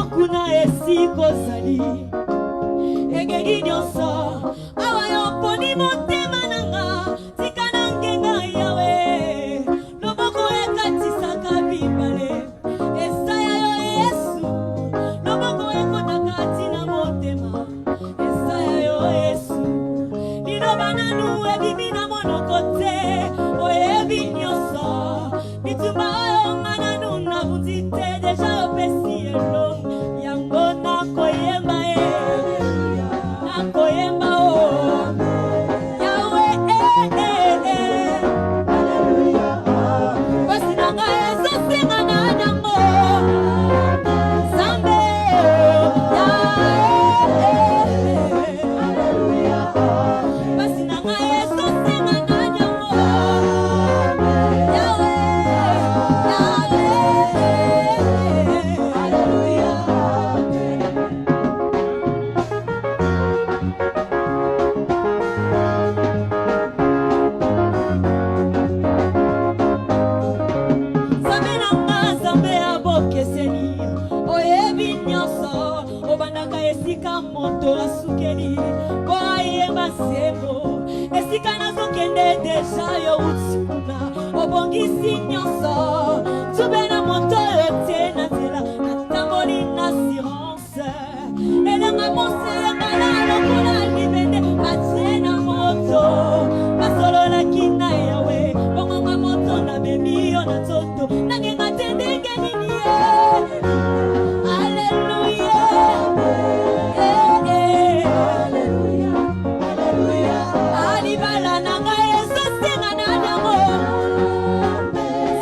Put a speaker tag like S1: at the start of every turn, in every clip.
S1: kuna esiko zali engeli nyonso awa yoponi motema nanga tika nangenga yawe loboko ekatisaka bibale esaya yo Yesu loboko ekotaka tina motema esaya yo Yesu liloba nanu ebimina monoko te oyebi nyonso bituma oyo nga nanu nabundi te deja opesi elongo yango nakoyemba nakoyemba o yawe pasi nanga ezosenga na nango Zambe pasi nanga ezosenga na nango yawe Zambe abokeseni oyebi nyonso obandaka esika moto asukeli po ayemba nsembo esika nazokende deja yo uti kuna obongisi nyonso tube na moto oyo te na nzela natamboli na assurance elenga moseyenga na lokola libende batie na moto basololaki na yawe bongonga moto na memi yo na nzoto nangenga te ndenge nini Alleluia alibala nanga ezosenga na nango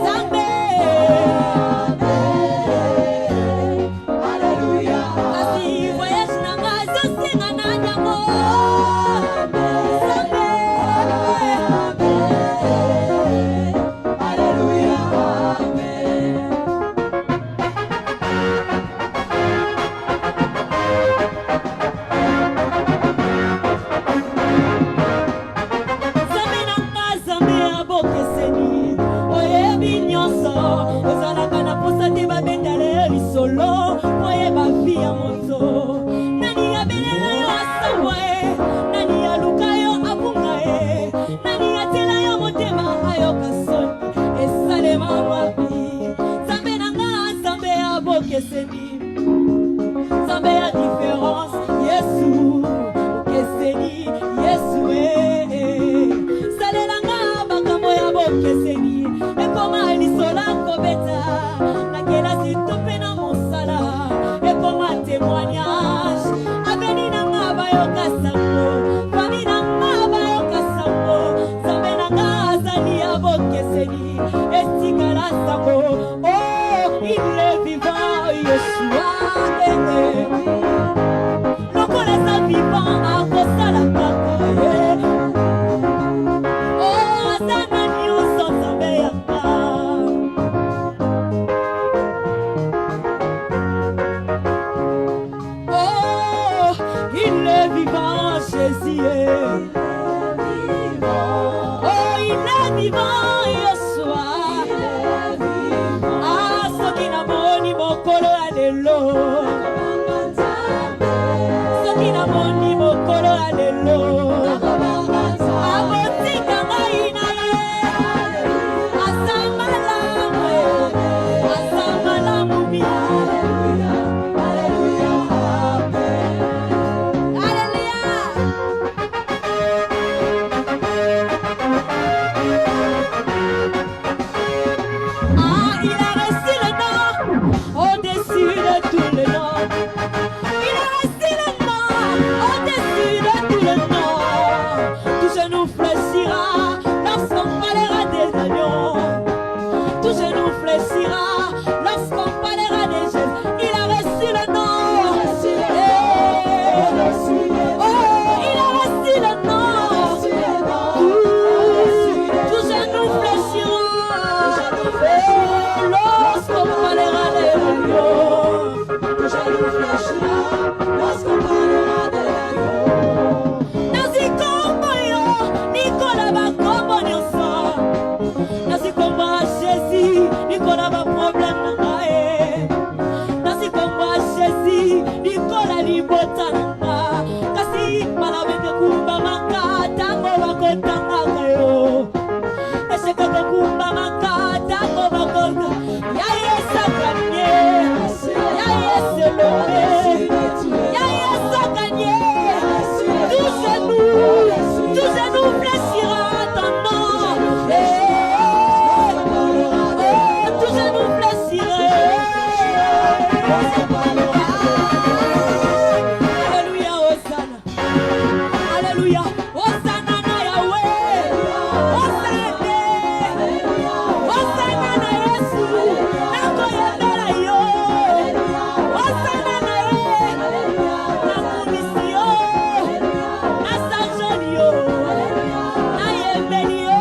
S1: Zambe kasi voyage nanga ezosenga na nango Zambe Zambe abokeseni oyebi nyonso ozalaka na posa te babendale lisolo oyeba vi ya moto nani abelela yo asambwa nani aluka yo abunga nani atela yo motema ayoka soni esalema wapi Zambe nanga Zambe abokeseni Zambe ya différence Yesu okeseni Yesu salelanga makambo ya bokeseni ekoma lisola kobeta na kelasi tope na mosala ekoma témoignage abeni nanga bayoka sango fami nanga bayoka sango Zambe nanga azali ya bokeseni etikala sango oh il est vivant Yeshua lokola eza vivant akosala kaka oh azana nyonso Zambe yanga oh il est vivant Jésus oh il est vivant Yeshua ah soki namoni mokolo ya lelo soki namoni mokolo ya lelo abotika ngai na ye asambalamu Alleluia Alleluia libotana kasi malabete kumba makata ngoma kotanga kayo eseka kumba makata ngoma kotanga ya yesa kanye ya yesa lobe ya yesa kanye tous genoux fléchira ton nom tous genoux fléchira. Alléluia, Hosanna na Yahweh, Hosanna na Yesu, na koyembela yo, Hosanna na ye, na kumisi yo, na sanjoli yo, na yembeli yo.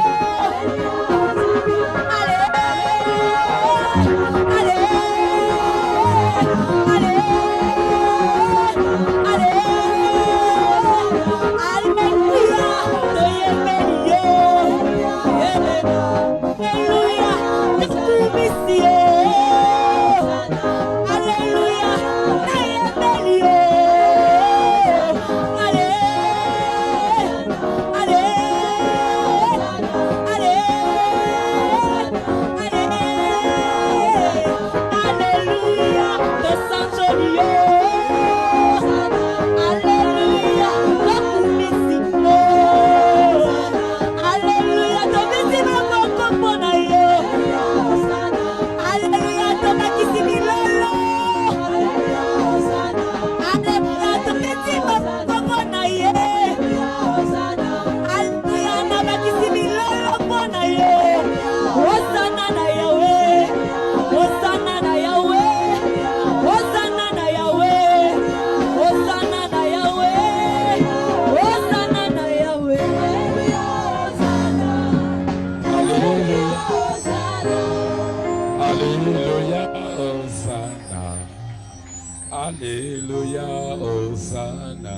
S2: Alléluia, Hosanna.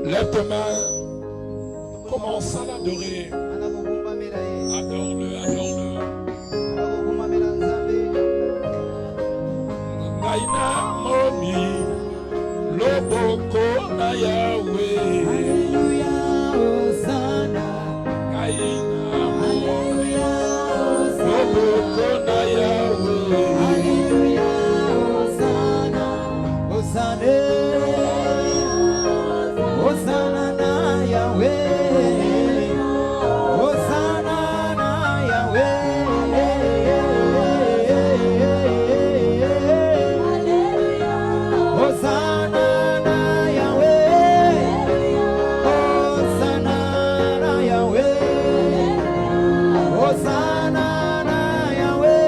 S2: Lève tes mains, commence à l'adorer. Adore-le, adore-le. Naina momi, loboko na Yahweh.
S3: Alléluia, Hosanna.
S2: Naina momi, loboko na Yahweh.
S3: Alléluia, Hosanna. Hosanna. Hosanna na Yahweh. Hosanna na Yahweh. Hosanna na Yahweh. Hosanna na Yahweh. Hosanna na Yahweh.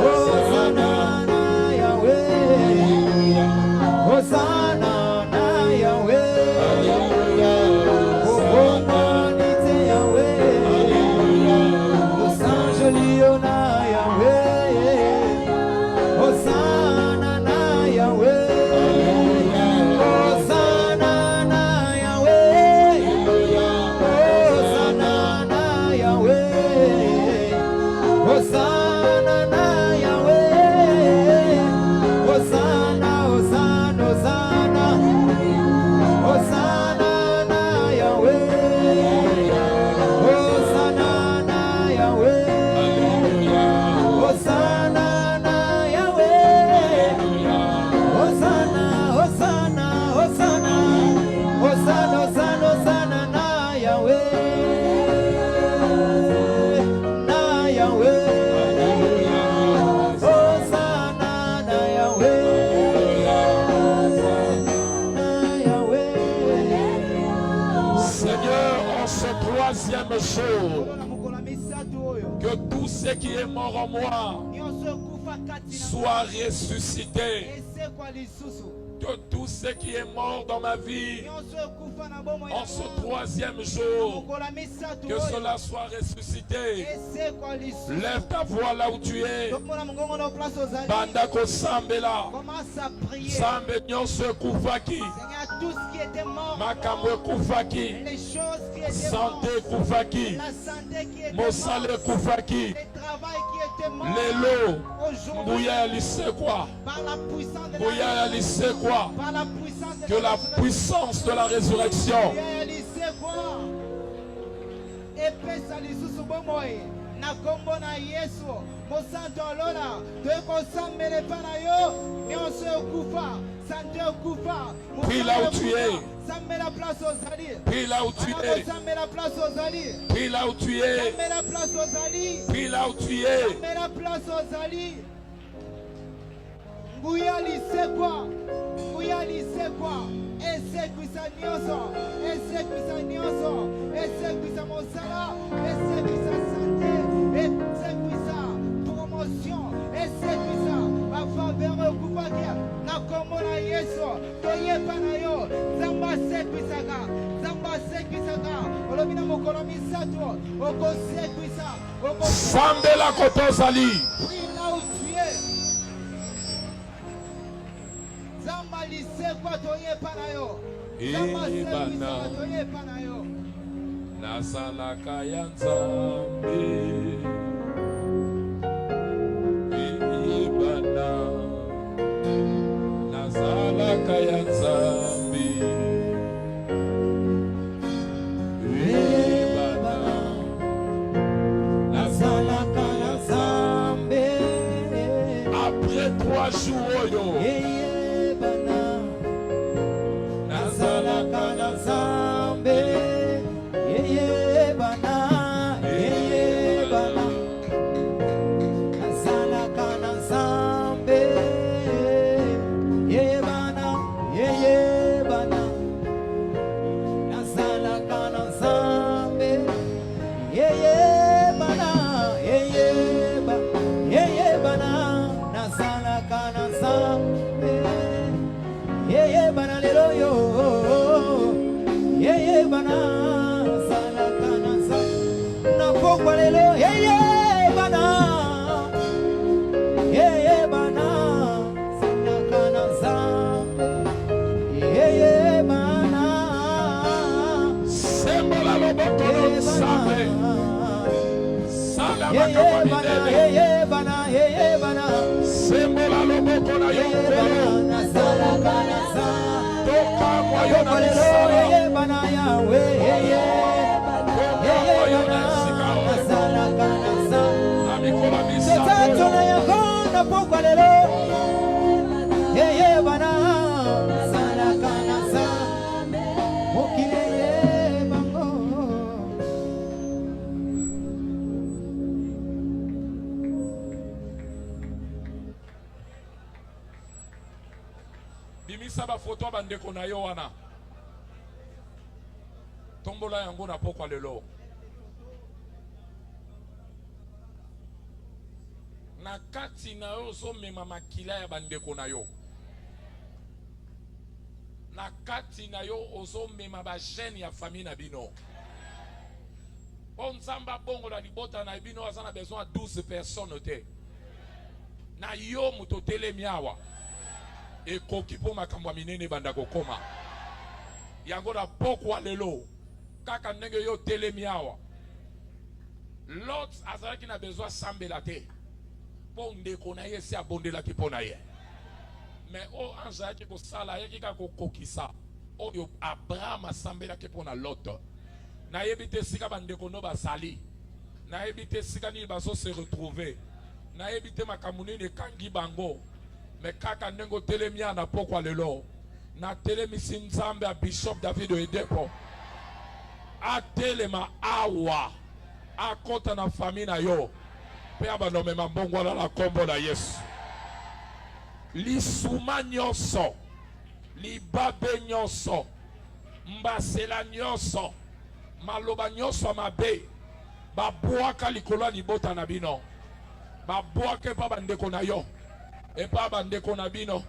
S3: Hosanna na Yahweh. Hosanna na Yahweh. Obonanite Yahweh. Osanjolio na Yahweh. Hosanna na Yahweh. Hosanna na Yahweh. Hosanna na Yahweh. Hosanna na Yahweh. Hosanna, Hosanna, Hosanna. Hosanna na Yahweh. Hosanna na Yahweh. Hosanna na Yahweh. Hosanna, Hosanna, Hosanna. Hosanna, Hosanna, Hosanna na Yahweh. Na Yahweh. Hosanna na Yahweh. Na Yahweh.
S2: Seigneur, en ce troisième jour, que tout ce qui est mort en moi soit ressuscité. que tout ce qui est mort dans ma vie, en ce troisième jour, que cela soit ressuscité. Lève ta voix là où tu es. Bandako Sambela. Sambe nyonso kufaki. Makamwe kufaki. Santé kufaki. Mosale kufaki. Lelo. Mouya lisse quoi? Mouya lisse quoi? Que la puissance de la résurrection prie là où tu es. Prie là où tu es. Prie là où tu es. Prie là où tu es. Sambela Kotozali. Ibana Nasalaka ya Nzambe. Ibana Nasalaka ya Nzambe. Ibana Nasalaka ya Nzambe. Après 3 jours yo. Bimisa ba photo bandeko na yo wana. Tombola yango na pokwa lelo. Na kati na yo zo mema makila ya bandeko na yo. Na kati na yo ozo mema ba jeune ya famille na bino. Bon zamba bongo la libota na bino azana besoin 12 personnes te. Na yo mutotele miawa. E kokipo makambo minene banda kokoma. Yango na pokwa lelo. Kaka ndenge yo tele miawa. Lot azalaki na besoin sambela te. Bonde kona ye si abondela ki pona ye. Mais o anzaki ko sala ye kika ko kokisa. O yo Abraham asambela ki pona Lot. Na yebite sika bande kono ba sali. Na yebite sika ni baso se retrouver. Na yebite makamuni ne kangi bango. Mais kaka nengo telemia na pokwa lelo. Na telemisi Nzambe a Bishop David Oyedepo. A telema awa. A kota na famille na yo. Pe abanome mambongo la kombo na Yesu. Lisuma nyonso. Libabe nyonso. Mbasela nyonso. Maloba nyonso mabe. Babuaka likola libota na bino. Babuake pa bandeko na yo. Et pas bandeko na bino.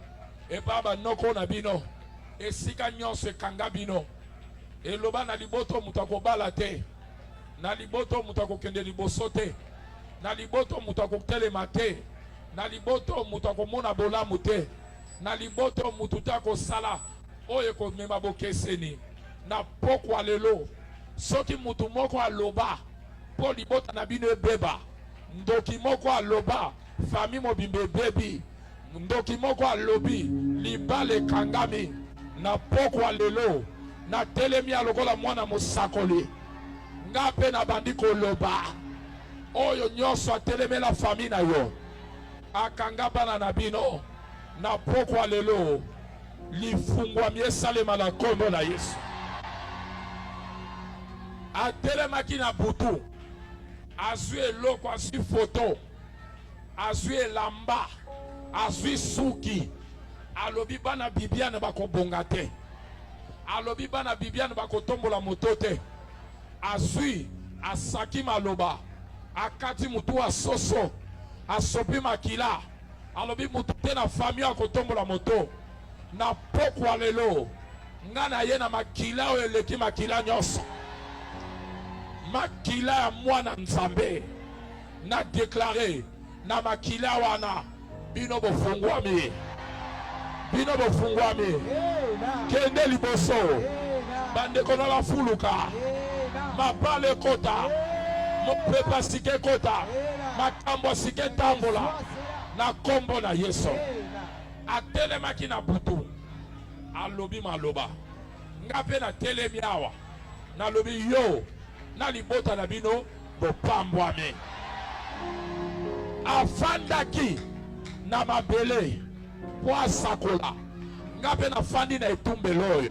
S2: et baba noko na bino esika nyonso ekanga bino eloba na liboto mutu akobala te na liboto mutu akokende liboso te na liboto mutu akotelema te na liboto mutu akomona bolamu te na liboto mutu te akosala oyo ekomema bokeseni na pokwa lelo soki mutu moko aloba po libota na bino ebeba ndoki moko aloba fami mobimba ebebi ndoki moko alobi libala ekangami na pokwa lelo na telemi alokola mwana mosakoli nga mpe na bandi koloba oyo nyonso atelemela fami na yo akanga bana na bino na pokwa lelo lifungwami esalema na kombo na Yesu atelemaki na butu azwi eloko azwi foto azwi elamba azwi suki alobi bana bibiane bakobonga te alobi bana bibiane bakotombola moto te azwi asaki maloba akati mutu asoso asopi makila alobi mutu te na fami akotombola moto na pokwa lelo nga na ye na makila oyo eleki makila nyonso makila ya mwana nzambe na deklare na makila wana bino bofungwami kende liboso bandeko na bafuluka mabale kota mopepa sike kota makambo sike tambola na kombo na Yesu atelemaki na butu alobi maloba nga mpe na telemi awa nalobi yo na libota na bino bopambwami afandaki na mabele po asakola nga mpe nafandi na etumbelo oyo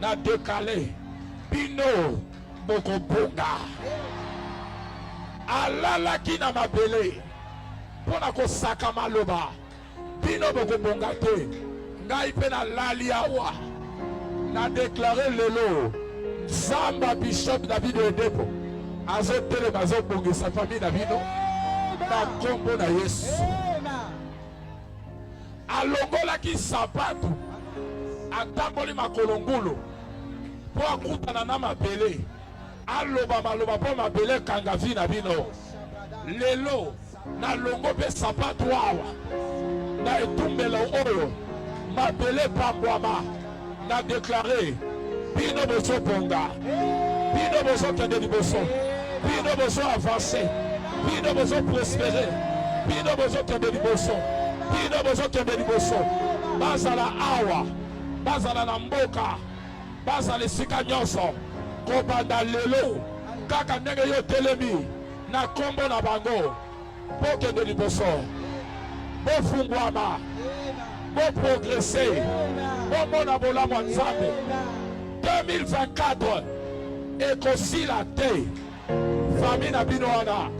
S2: na dekale bino bokobonga alalaki na mabele mpo na kosaka maloba bino bokobonga te ngai mpe nalali awa na deklare lelo nzamba bishop David Oyedepo azotelema azobongisa fami na bino na kombo na Yesu alongolaki sapatu atamboli makolo ngulu po akutana na mabele aloba maloba po mabele kanga vi na bino lelo nalongo mpe sapatu awa na etumbelo oyo mabele pambwama na deklare bino bozobonga bino bozokende liboso bino bozo avance bino bozoprospere bino bozokende liboso bino bozokende liboso bazala awa bazala na mboka bazala esika nyonso kobanda lelo kaka ndenge yo telemi na kombo na bango bokende liboso bofungwama boprogrese bomona bolamu ya Nzambe 2024 ekosila te fami na bino wana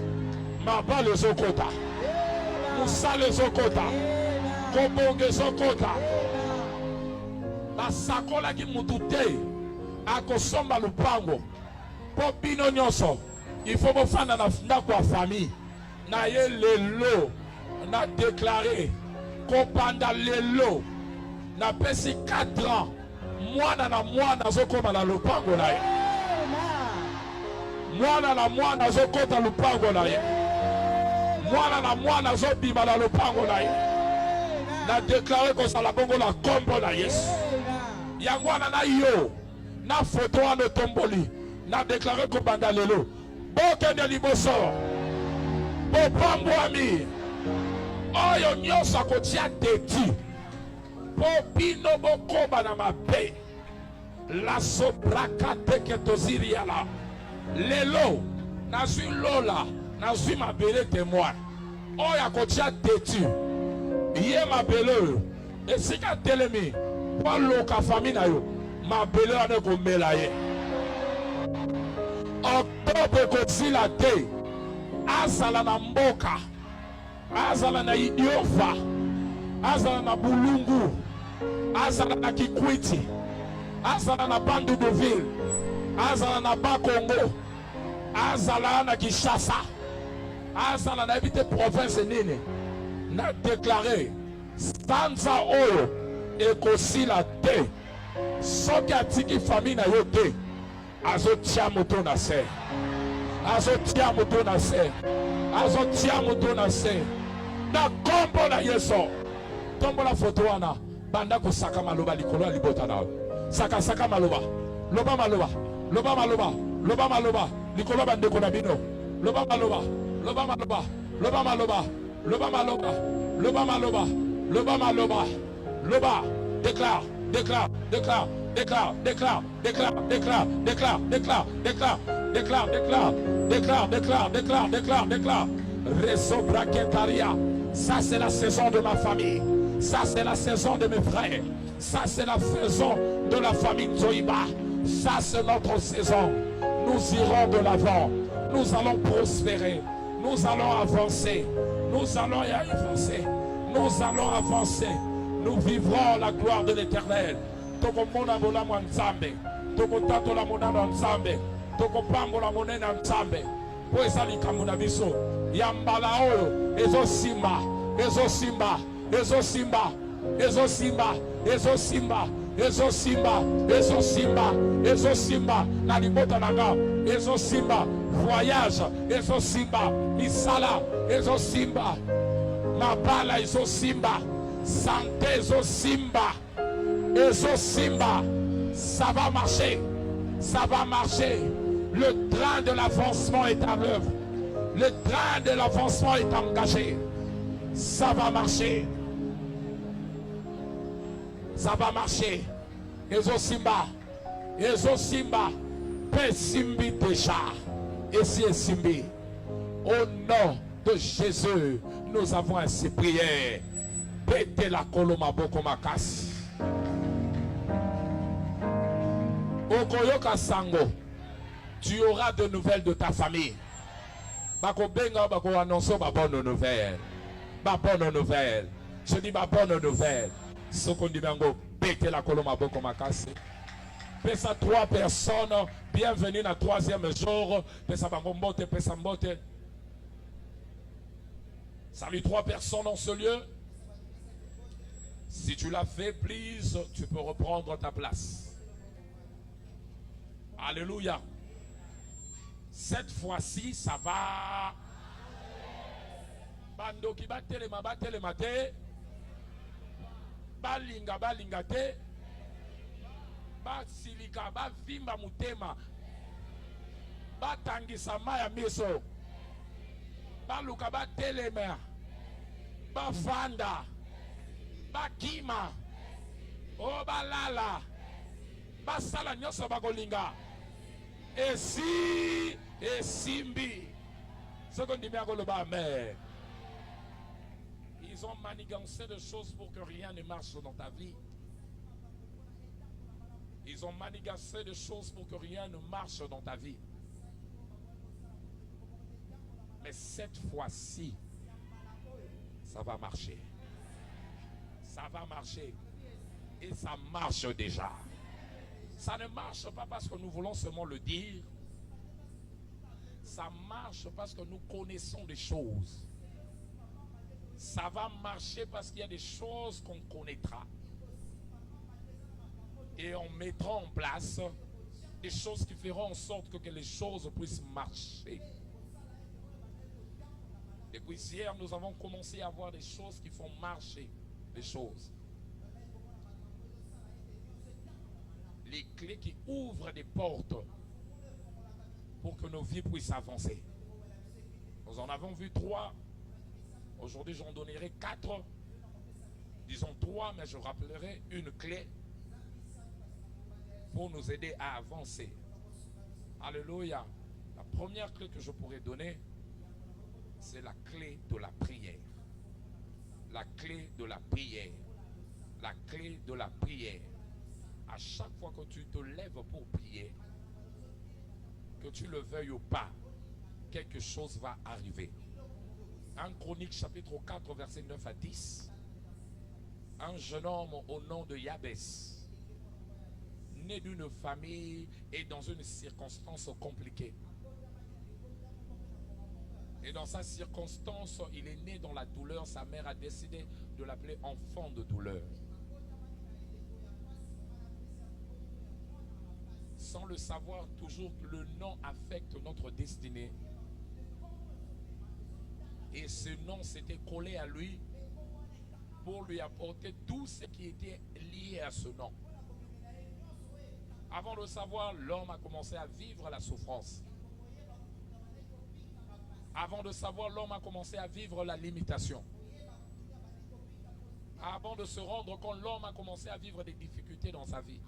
S2: mabale ezokota mosala ezokota kobonga ezokota basakolaki mutu te akosomba lupango mpo bino nyonso ifo bofanda na ndako ya fami na ye lelo na deklare kobanda lelo napesi 4 ans mwana na mwana azokoma na lupango na ye mwana na mwana azokota lupango na ye mwana na mwana azobima na lupango na ye na deklare kozala bongo na kombo na Yesu yango wana na yo na foto wana otomboli na deklare kobanda lelo bokende liboso bopambwami oyo nyonso akotia deti po bino bokoba na mabe la sobraka teke toziriala lelo nazwi lola nazwi mabele témoin oyo akotia deti ye mabele oyo esika telemi po aloka fami na yo mabele wana ekomela ye oktobre ekosila te azala na mboka azala na idiofa azala na bulungu azala na kikwiti azala na bandu de ville azala na bakongo azala na Kinshasa azala na ebite province nini na deklare stanza oyo ekosila te soki atiki famille na yo te azotia moto na se azotia moto na se azotia moto na se na kombo na Yesu. Tombola foto wana banda kosaka maloba likolo ya libota na saka maloba loba maloba loba maloba loba maloba likolo bandeko na bino loba maloba loba maloba loba maloba loba maloba loba maloba loba maloba loba déclare déclare déclare déclare déclare déclare déclare déclare déclare déclare déclare déclare déclare déclare déclare déclare déclare réseau braquetaria. Ça c'est la saison de ma famille. Ça c'est la saison de mes frères. Ça c'est la saison de la famille Zoïba. Ça c'est notre saison. Nous irons de l'avant. Nous allons prospérer. Nous allons avancer. Nous allons y avancer. Nous allons avancer. Nous vivrons la gloire de l'Éternel. Tokomona bola mwanzambe. Tokotato la monana nzambe. Tokopambo la monena nzambe. Po ezali kamuna biso. Yambala oyo ezo simba. Ezo simba. Ezo simba. Ezo simba. Ezo simba. Ezo simba. Ezo simba. Ezo simba. Na libota nanga. Ezo simba. Voyage. Ezo simba. Misala. Ezo simba. Mabala ezo simba. Santé ezo simba. Ezo simba. Ça va marcher. Ça va marcher. Le train de l'avancement est à l'œuvre. Le train de l'avancement est engagé. Ça va marcher. Ça va marcher. Ezo simba. Ezo simba. Pe simbi déjà. Et si est simbi. Au nom de Jésus, nous avons ainsi prié. Pété la koloma boko makasi. Okoyoka sango. Tu auras de nouvelles de ta famille. Bako benga bako annoncer ma bonne nouvelle. Ma bonne nouvelle. Je dis ma bonne nouvelle. Ce qu'on dit bango, pété la koloma boko makasi. Pesa 3 personnes. Bienvenue dans le 3e jour. Pesa bango mbote, pesa mbote. Salut 3 personnes dans ce lieu. Si tu l'as fait, please, tu peux reprendre ta place. Alléluia. Cette fois-ci, ça va. Bando ki batelema te. Balinga te. Basilika bavimba mutema. Batangisa maya miso. Baluka batelema. Bafanda. Bakima. O balala. Basala nyoso bakolinga. Esi esimbi. Secondi bien le amen. Ils ont manigancé de choses pour que rien ne marche dans ta vie. Ils ont manigancé de choses pour que rien ne marche dans ta vie. Mais cette fois-ci, ça va marcher. Ça va marcher. Et ça marche déjà. Ça ne marche pas parce que nous voulons seulement le dire. Ça marche parce que nous connaissons des choses. Ça va marcher parce qu'il y a des choses qu'on connaîtra. Et on mettra en place des choses qui feront en sorte que les choses puissent marcher. Depuis hier, nous avons commencé à voir des choses qui font marcher les choses. Les clés qui ouvrent des portes pour que nos vies puissent avancer. Nous en avons vu 3. Aujourd'hui, j'en donnerai 4. Disons 3, mais je rappellerai une clé pour nous aider à avancer. Alléluia. La première clé que je pourrais donner, c'est la clé de la prière. La clé de la prière. La clé de la prière. À chaque fois que tu te lèves pour prier, que tu le veuilles ou pas, quelque chose va arriver. En Chronique chapitre 4 verset 9 à 10, un jeune homme au nom de Jabès, né d'une famille et dans une circonstance compliquée. Et dans sa circonstance, il est né dans la douleur. Sa mère a décidé de l'appeler enfant de douleur. sans le savoir toujours, le nom affecte notre destinée. Et ce nom s'était collé à lui pour lui apporter tout ce qui était lié à ce nom. Avant de le savoir, l'homme a commencé à vivre la souffrance. Avant de savoir, l'homme a commencé à vivre la limitation. Avant de se rendre compte, l'homme a commencé à vivre des difficultés dans sa vie.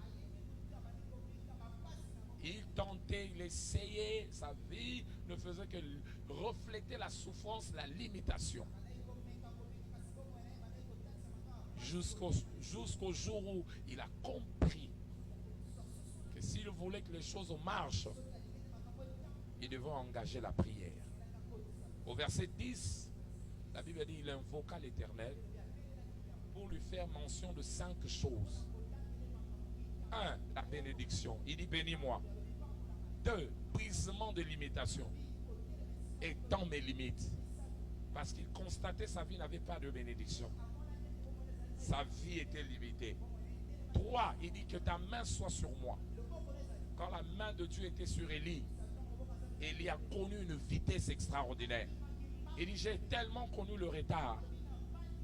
S2: Il tentait, il essayait, sa vie ne faisait que refléter la souffrance, la limitation. Jusqu'au jour où il a compris que s'il voulait que les choses marchent, il devait engager la prière. Au verset 10, la Bible dit il invoqua l'Éternel pour lui faire mention de 5 choses. 1. La bénédiction. Il dit bénis-moi. 2. Brisement de limitation. Étends mes limites. Parce qu'il constatait sa vie n'avait pas de bénédiction. Sa vie était limitée. 3. Il dit que ta main soit sur moi. Quand la main de Dieu était sur Élie, Élie a connu une vitesse extraordinaire. Il dit j'ai tellement connu le retard.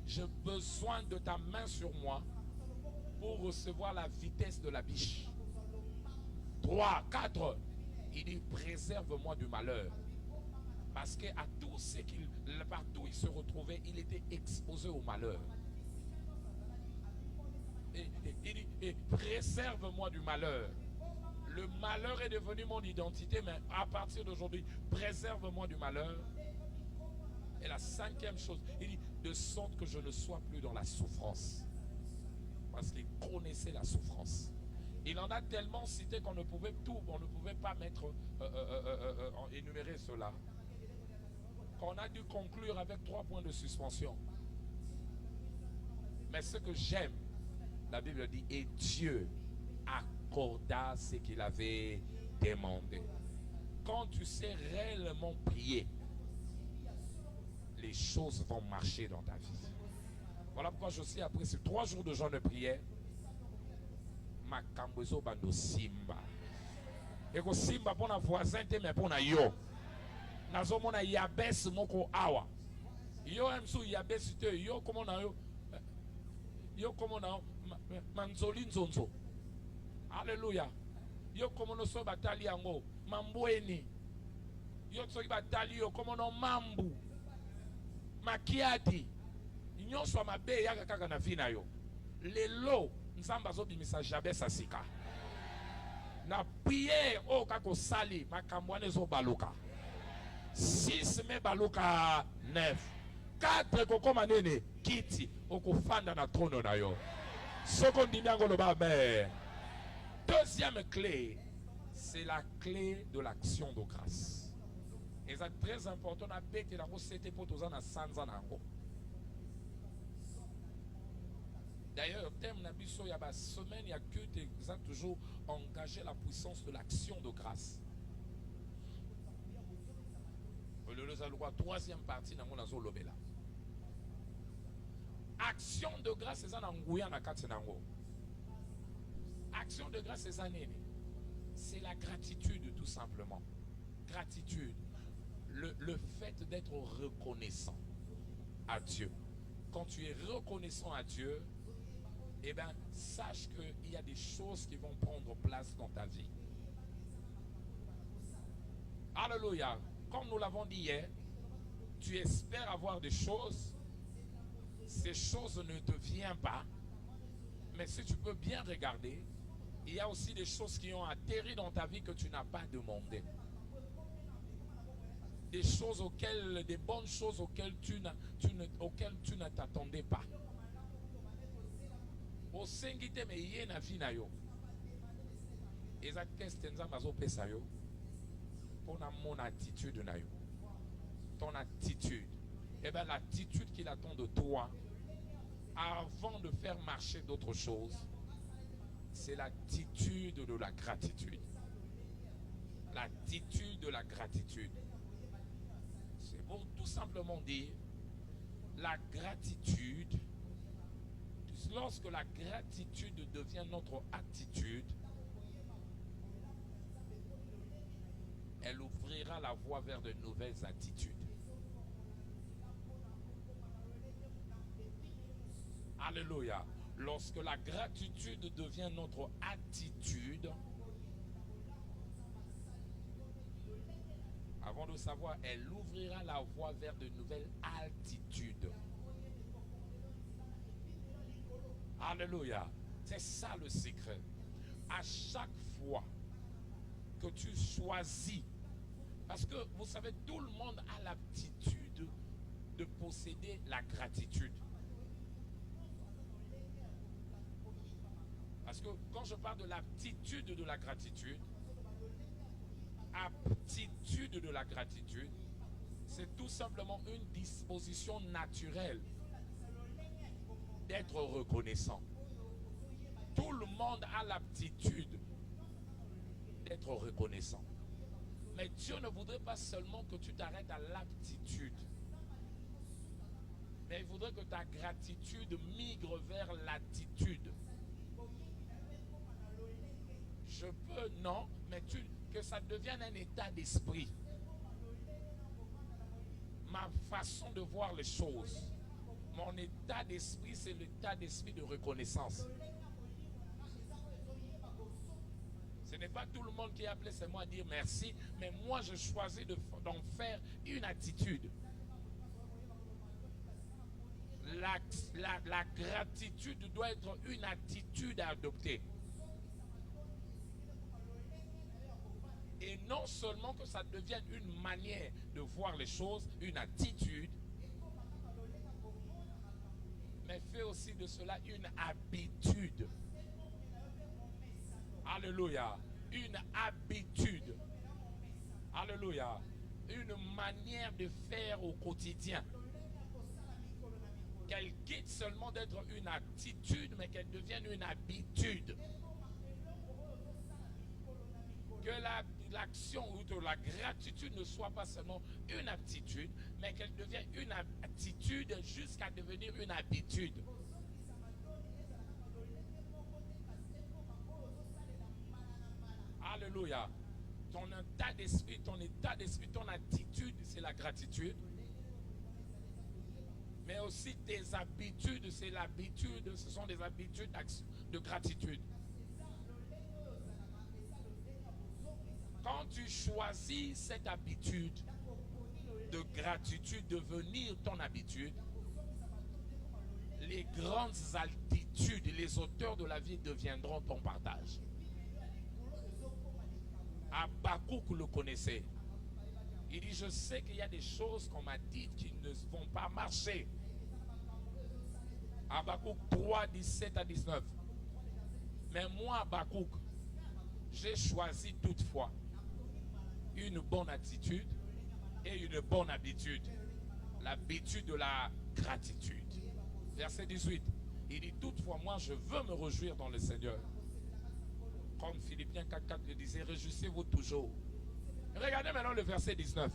S2: J'ai besoin de ta main sur moi pour recevoir la vitesse de la biche. 3, 4. Il dit préserve-moi du malheur. Parce que à tout ce partout où il se retrouvait, il était exposé au malheur. Il dit préserve-moi du malheur. Le malheur est devenu mon identité, mais à partir d'aujourd'hui, préserve-moi du malheur. Et la 5e chose, il dit de sorte que je ne sois plus dans la souffrance. Parce qu'il connaissait la souffrance. Il en a tellement cité qu'on ne pouvait pas mettre, énumérer cela. Qu'on a dû conclure avec 3 points de suspension. Mais ce que j'aime, la Bible dit, et Dieu accorda ce qu'il avait demandé. Quand tu sais réellement prier, les choses vont marcher dans ta vie. Voilà pourquoi je suis après ces 3 jours de jeûne de prière. Ma kambezo bando simba. Et que simba pour un voisin te mais pour un yo. Nazo mona yabes moko awa. Yo emsu yabes te yo como na yo. Yo como na manzoli nzonzo. Alléluia. Yo como no so batali yango mambweni. Yo so batali yo como no mambu. Makiadi nyonso mabe yaka kaka na vie na yo lelo nzamba zo bimisa jabes asika na prière o kako sali makamwane zo baluka 6 me baluka 9 4 kokoma nene kiti okufanda na trono na yo soko ndimi yango loba amen. Deuxième clé, c'est la clé de l'action de grâce. Et c'est très important à bêter la recette pour tous en sanza nango. D'ailleurs, thème nabiso ya ba semaine ya que tu as toujours engagé la puissance de l'action de grâce. Le troisième partie nango nazo lobela. Action de grâce c'est en angouya na kati nango. Action de grâce c'est en nene. C'est la gratitude tout simplement. Gratitude. Le fait d'être reconnaissant à Dieu. Quand tu es reconnaissant à Dieu, eh bien, sache qu'il y a des choses qui vont prendre place dans ta vie. Alléluia. Comme nous l'avons dit hier, tu espères avoir des choses. Ces choses ne te viennent pas. Mais si tu peux bien regarder, il y a aussi des choses qui ont atterri dans ta vie que tu n'as pas demandé. Des choses auxquelles, des bonnes choses auxquelles tu ne t'attendais pas. Au sengite me yé na vie na yo. Eza keste nzamba zo pesa yo. Pour mon attitude na yo. Ton attitude. Eh bien l'attitude qu'il attend de toi avant de faire marcher d'autres choses, c'est l'attitude de la gratitude. L'attitude de la gratitude. C'est pour tout simplement dire la gratitude. Lorsque la gratitude devient notre attitude, ouvrira la voie vers de nouvelles attitudes. Alléluia. Lorsque la gratitude devient notre attitude, avant de savoir, elle ouvrira la voie vers de nouvelles altitudes. Alléluia. C'est ça le secret. À chaque fois que tu choisis, parce que vous savez, tout le monde a l'aptitude de posséder la gratitude. Parce que quand je parle de l'aptitude de la gratitude, aptitude de la gratitude, c'est tout simplement une disposition naturelle d'être reconnaissant. Tout le monde a l'aptitude d'être reconnaissant. Mais Dieu ne voudrait pas seulement que tu t'arrêtes à l'aptitude, mais il voudrait que ta gratitude migre vers l'attitude. Je peux, non, mais que ça devienne un état d'esprit. Ma façon de voir les choses, mon état d'esprit, c'est l'état d'esprit de reconnaissance. Ce n'est pas tout le monde qui est appelé seulement à dire merci, mais moi je choisis d'en faire une attitude. La gratitude doit être une attitude à adopter. Et non seulement que ça devienne une manière de voir les choses, une attitude, mais fais aussi de cela une habitude. Alléluia. Une habitude. Alléluia. Une manière de faire au quotidien. Qu'elle quitte seulement d'être une attitude, mais qu'elle devienne une habitude. Que l'action ou de la gratitude ne soit pas seulement une aptitude, mais qu'elle devienne une attitude jusqu'à devenir une habitude. Alléluia. Ton état d'esprit, ton attitude, c'est la gratitude. Mais aussi tes habitudes, c'est l'habitude, ce sont des habitudes de gratitude. Quand tu choisis cette habitude de gratitude devenir ton habitude, les grandes altitudes, les hauteurs de la vie deviendront ton partage. Habakkuk le connaissait. Il dit, je sais qu'il y a des choses qu'on m'a dites qui ne vont pas marcher. Habakkuk 3, 17 à 19. Mais moi, Habakkuk, j'ai choisi toutefois une bonne attitude et une bonne habitude. L'habitude de la gratitude. Verset 18. Il dit, toutefois, moi, je veux me réjouir dans le Seigneur. Comme Philippiens 4.4 le disait, réjouissez-vous toujours. Regardez maintenant le verset 19.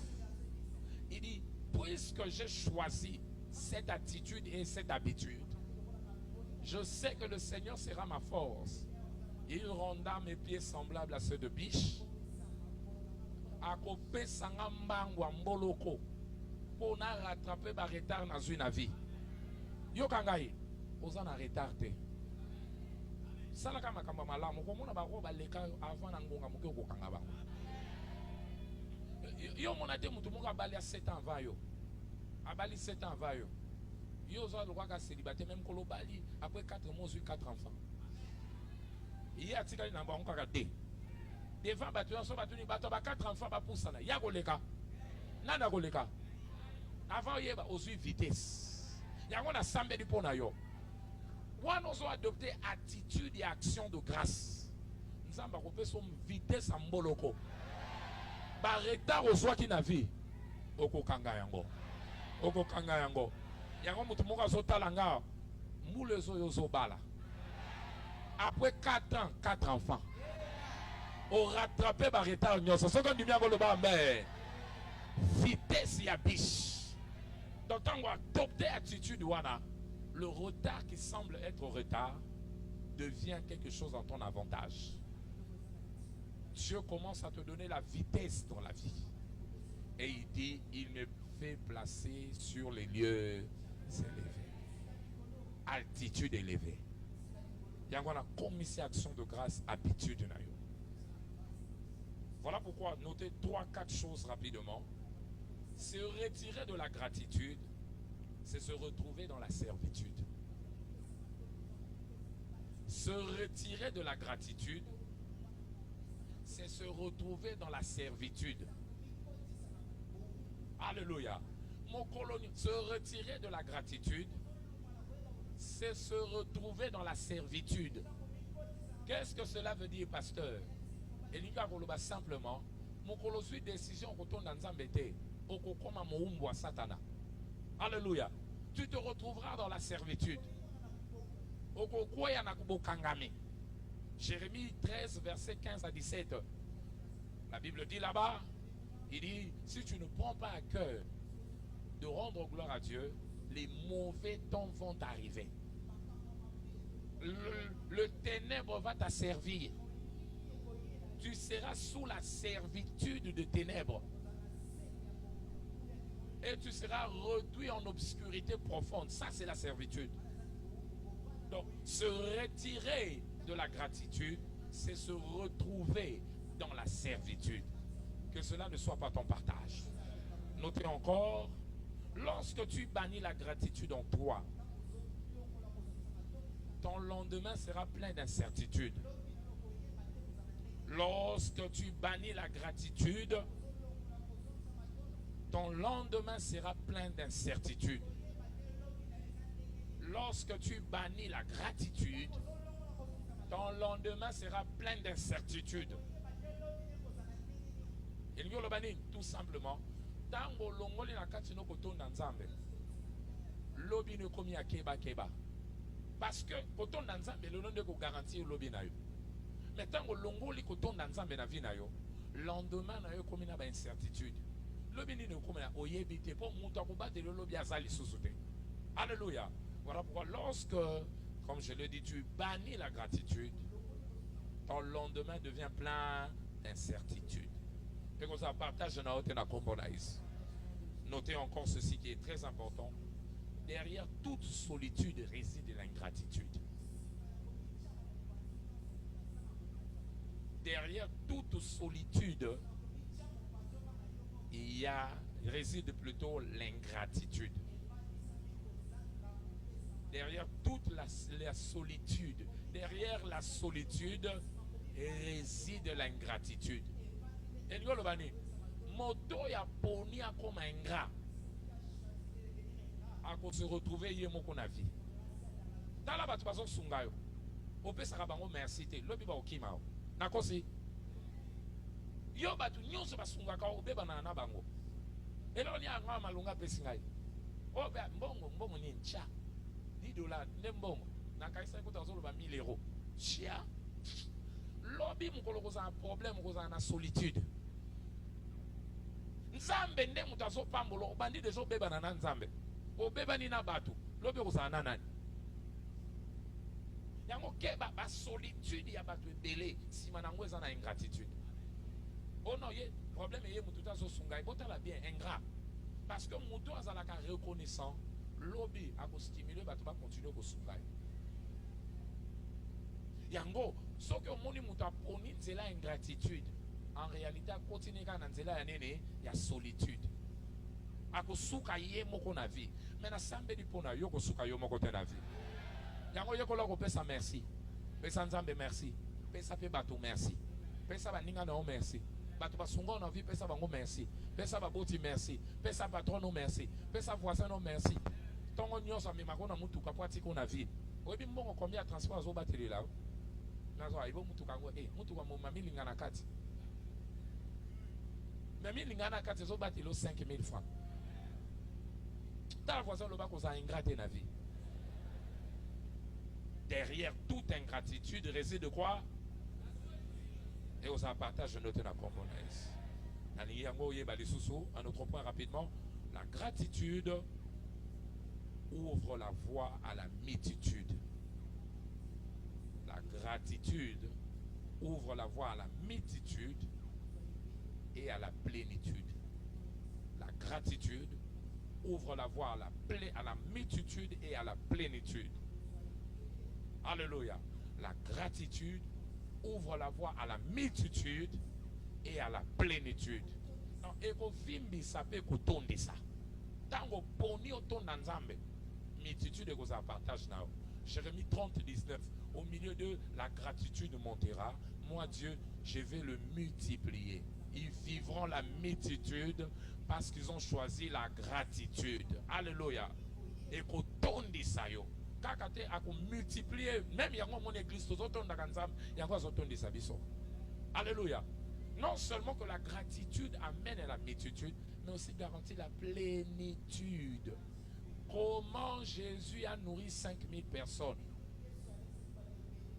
S2: Il dit, puisque j'ai choisi cette attitude et cette habitude, je sais que le Seigneur sera ma force. Il rendra mes pieds semblables à ceux de biche. Akope sangambangwa mboloko. Pour na rattraper ba retard dans une vie. Yo kangai, oza na retard te. Salaka makamba malamu ko mona ba ko ba leka avant na ngonga muke ko kanga ba. Yo mona te mutu muka bali a 7 ans va yo. Abali 7 ans va yo. Yo zo le ka célibataire même ko lo bali après 4 mois 4 enfants. Il y a tika na ba on ka de. Devant batu so batu ni batu ba 4 enfants ba poussana. Ya ko leka. Nana ko leka. Avant yeba osu vitesse. Ya ngona sambe di pona yo. Moi, nous avons adopté attitude et action de grâce. Nous avons coupé son vitesse en boloko. Par retard aux soins qui n'a vu. Oko kanga yango. Oko kanga yango. Yango mutumoka zota langa. Moule zo yozo bala. Après 4 ans, 4 enfants. On rattrapé par retard nyoso. Ce qu'on dit bien le bas, mais vitesse ya biche. Donc, on a adopté attitude wana. Le retard qui semble être retard devient quelque chose en ton avantage. Dieu commence à te donner la vitesse dans la vie. Et il dit, il me fait placer sur les lieux élevés. Altitude élevée. Il y a une commission action de grâce, habitude. Voilà pourquoi notez 3-4 choses rapidement. Se retirer de la gratitude, c'est se retrouver dans la servitude. Se retirer de la gratitude, c'est se retrouver dans la servitude. Alléluia. Mon colonie, se retirer de la gratitude, c'est se retrouver dans la servitude. Qu'est-ce que cela veut dire, pasteur? Et il y a simplement, mon colonie décision retourne dans Zambété, au kokoma moumbo satana. Alléluia. Tu te retrouveras dans la servitude. Jérémie 13, verset 15 à 17. La Bible dit là-bas, il dit, si tu ne prends pas à cœur de rendre gloire à Dieu, les mauvais temps vont arriver. Le ténèbre va t'asservir. Tu seras sous la servitude de ténèbres. Et tu seras réduit en obscurité profonde. Ça, c'est la servitude. Donc, se retirer de la gratitude, c'est se retrouver dans la servitude. Que cela ne soit pas ton partage. Notez encore, lorsque tu bannis la gratitude en toi, ton lendemain sera plein d'incertitude. Lorsque tu bannis la gratitude, ton lendemain sera plein d'incertitude. Lorsque tu bannis la gratitude, ton lendemain sera plein d'incertitude. Il y a le banni, tout simplement. Tango longoli na katino koton nanzambe. Lobi ne komi a keba keba. Parce que koton nanzambe le nom de ko garantir lobi na yo. Mais tango longoli koton nanzambe na vi na yo, lendemain na yo komi na ba incertitude. Lobi ni ne komi na oyebite po muta ko ba de lobi azali susute. Alléluia. Voilà pourquoi lorsque, comme je le dis, tu bannis la gratitude, ton lendemain devient plein d'incertitude. Et comme ça, partage de la compromise. Notez encore ceci qui est très important. Derrière toute solitude réside l'ingratitude. Derrière toute solitude, réside plutôt l'ingratitude. Derrière toute la solitude, derrière la solitude réside l'ingratitude. Et nous le bani, moto ya poni a comme ingrat. A ko se retrouver yemo qu'on a vie. Dans la batu bazo sungayo. Ope sakabango merci te. Lobi ba okima. Nakosi. Yo batu nyonso basunga ka obe banana bango. Et là on y a ngwa malunga pesingai. Obe mbongo ni ncha. $10 nembongo. Na kaisa ko tazo ba 1000 €. Chia. Lobi mukolo ko un problème ko na solitude. Nzambe nde mutazo pambolo bandi dezo beba na nzambe. Obeba ni na batu. Lobi ko za nani. Yango keba ba solitude ya batu ebele sima nango eza na ingratitude. Oh non, ye problème ye mututa zo sungai botala bien ingrat. Parce que mutu azalaka reconnaissant, lobi a ko stimuler batu ba continuer ko sungai. Yango soki omoni mutu aponi nzela ingratitude, en réalité continue ka na nzela ya nene ya solitude. Akosuka ye moko na vie. Mais na sambeli pona yo kosuka yo moko te na vie. Yango yekola ko pesa merci. Pesa nzambe merci. Pesa pe bato merci. Pesa baninga na merci. Bato basunga na vie pesa bango merci. Pesa baboti merci. Pesa patron no merci. Pesa voisin no merci. Tongo nyonso amemako na mutuka po atiko na vie. Oyebi mbongo combien transport azo bateli là. Nazo aibo mutuka ngo mutuka mo mamilinga na kati. Mamilinga na kati zo batelo 5000 francs. Tal voisin le bako za ingraté na vie. Derrière toute ingratitude réside de quoi? Et on s'en partage de notre compromise. Un autre point rapidement. La gratitude ouvre la voie à la mititude. La gratitude ouvre la voie à la mititude et à la plénitude. La gratitude ouvre la voie à la multitude et à la plénitude. Alléluia. La gratitude ouvre la voie à la multitude et à la plénitude. Non, ekofimbi sape kutondisa. Tango poni otonda nzambe, multitude ekoza partage nao. Jérémie 30, 19. Au milieu de la gratitude montera. Moi Dieu, je vais le multiplier. Ils vivront la multitude parce qu'ils ont choisi la gratitude. Alléluia. Ekotondisa yo. Kakate a multiplier. Même yango mon église tozotonda kanzam, yango azotondisa biso. Alléluia. Non seulement que la gratitude amène à la multitude, mais aussi garantit la plénitude. Comment Jésus a nourri 5000 personnes?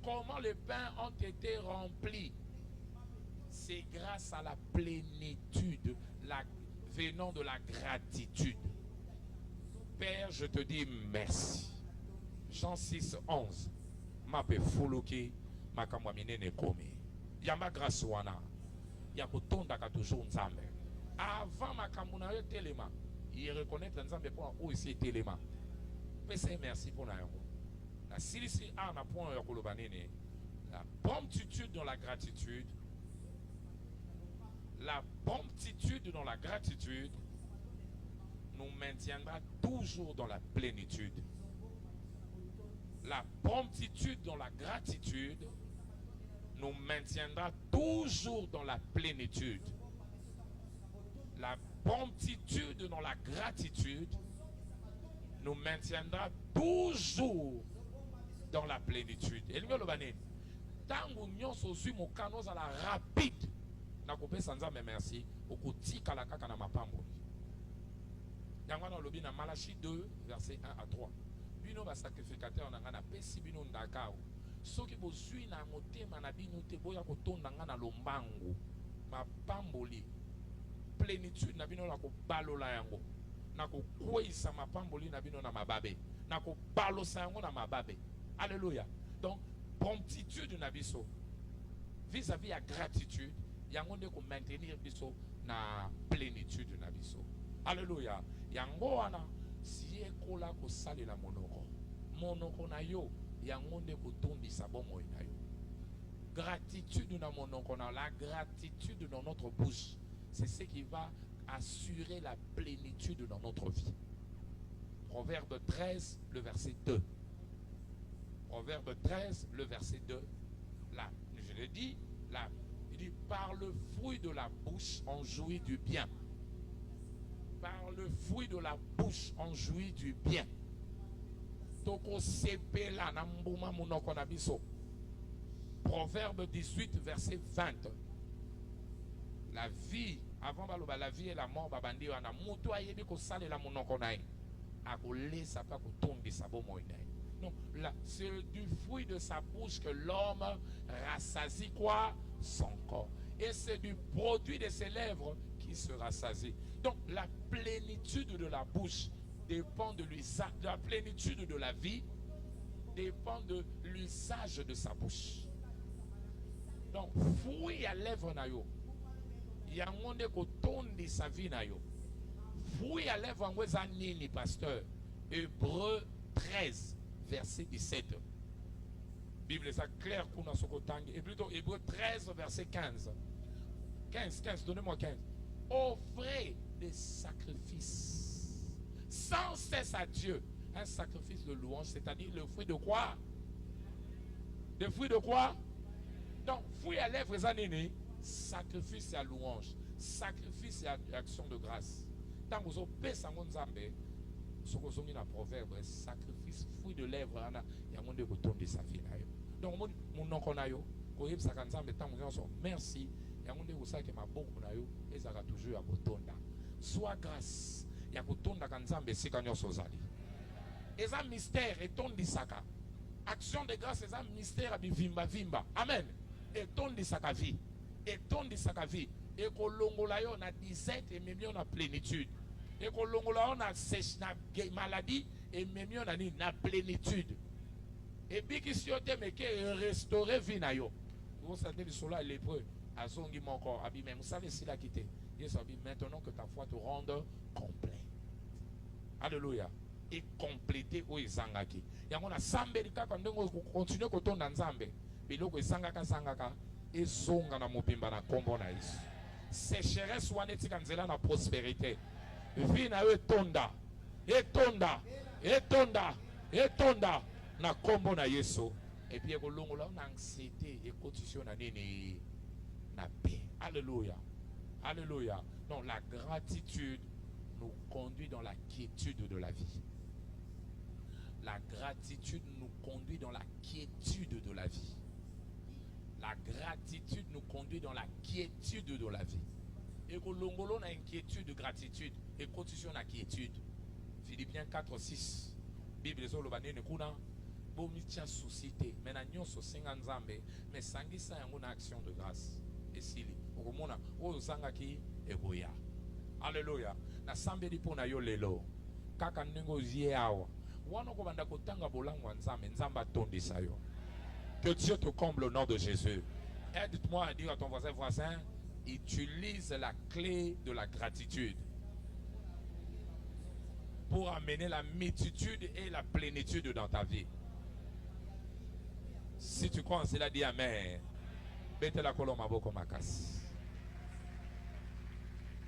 S2: Comment les pains ont été remplis? C'est grâce à la plénitude, venant de la gratitude. Père, je te dis merci. Jean 6, 11. Mape fuluki, makamwa minene komi. Yama grâce wana. Ya kutondaka toujours nzambe. Avant makamuna yo telema, il reconnaît nzambe pour où ici telema. Pese merci pour na yango. La silisi a na point yo kolobanene. La promptitude dans la gratitude. La promptitude dans la gratitude nous maintiendra toujours dans la plénitude. La promptitude dans la gratitude nous maintiendra toujours dans la plénitude. La promptitude dans la gratitude nous maintiendra toujours dans la plénitude. Et le banane, tango nyonso sui mokano za la rapide. Na kopé sanza me merci. Okotika la kaka na mapambo. Yango na lobi na Malachi 2 verset 1 à 3. Bino ba sacrificateur na ngana pesi bino ndakao. Soki bozui na motema na bino te boya kotonda nga na lombango mapamboli plénitude na bino na kobalola yango na kokweyisa mapamboli na bino na mababe na kobalosa yango na mababe. Alléluia. Donc promptitude na biso vis-à-vis à gratitude yango nde ko maintenir biso na plénitude na biso. Alléluia. Yango wana si ekola ko salela monoko na yo yango nde kotondisa bomoi na yo. Gratitude na monoko na la gratitude dans notre bouche, c'est ce qui va assurer la plénitude dans notre vie. Proverbe 13 le verset 2. Proverbe 13 le verset 2. Là, je l'ai dit, là, il dit par le fruit de la bouche on jouit du bien. Par le fruit de la bouche on jouit du bien. Proverbe 18 verset 20. La vie avant la vie et la mort babandi wana mutu ayebi ko salela monoko na ye akolesa pa kotondisa bomoi na ye. Non, c'est du fruit de sa bouche que l'homme rassasie quoi? Son corps. Et c'est du produit de ses lèvres qui se rassasie. Donc la plénitude de la bouche dépend de l'usage, la plénitude de la vie dépend de l'usage de sa bouche. Donc, fruit à lèvres na yo, yangonde ko tondi sa vie na yo. Fruit à lèvres ngweza nini, pasteur? Hébreu 13, verset 17. Bible est clair kuna sokotangi. Et plutôt Hébreu 13, verset 15. 15, donnez-moi 15. Offrez des sacrifices sans cesse à Dieu. Un sacrifice de louange, c'est-à-dire le fruit de quoi? Le fruit de quoi? Donc, fruit à lèvres zanini, sacrifice à louange, sacrifice à action de grâce. Tant que vous avez sangon zambe, ce que vous avez dans proverbe, sacrifice, fruit de lèvres, il y a un monde de retour de sa vie. Donc, mon nom qu'on a eu, quand vous avez merci, il y a un monde de ça qui m'a beaucoup na yo, et ça va toujours à botonda. Soit grâce, il y a botonda quand zambe si kanyo sozali. Et ça mystère et ton disaka. Action de grâce et ça mystère à vimba vimba. Amen. Et ton disaka vie. Et ton disaka vie. Et que l'ongola yo na 17 et même on a plénitude. Et que l'ongola on a sèche na maladie et même on a ni na plénitude. Et puis qui si on te me que restaurer vie na yo. Vous savez le sola lépreux. Azongi mon corps. Abi même vous savez si la quitté. Maintenant que ta foi te rende complet. Alléluia. Et complété au ezangaki. Yango na sambeli kaka ndenge continue kotonda nzambe. Biloko ezangaka sangaka ezonga na mobimba na kombo na Yesu. Sécheresse wana etika nzela na prospérité. Vie na yo etonda. Etonda. Etonda. Etonda na kombo na Yesu. Et puis ekolongola na anxiété et condition na nini na paix. Alléluia. Alléluia. Donc la gratitude nous conduit dans la quiétude de la vie. La gratitude nous conduit dans la quiétude de la vie. La gratitude nous conduit dans la quiétude de la vie. Et que l'ongolo na inquiétude de gratitude et condition na quiétude. Philippiens 4:6. Bible zo lo banene kuna bo mitia société mais na nyonso senga nzambe mais sangisa yango na action de grâce. Et sili okomona o zangaki eboya. Alléluia. Na sambeli pona yo lelo. Kaka ndenge zie awa. Wana ko banda kotanga bolangwa nzambe nzamba tondisa yo. Que Dieu te comble au nom de Jésus. Aide-moi à dire à ton voisin, utilise la clé de la gratitude pour amener la multitude et la plénitude dans ta vie. Si tu crois en cela, dis Amen. Bete la koloma boko makas.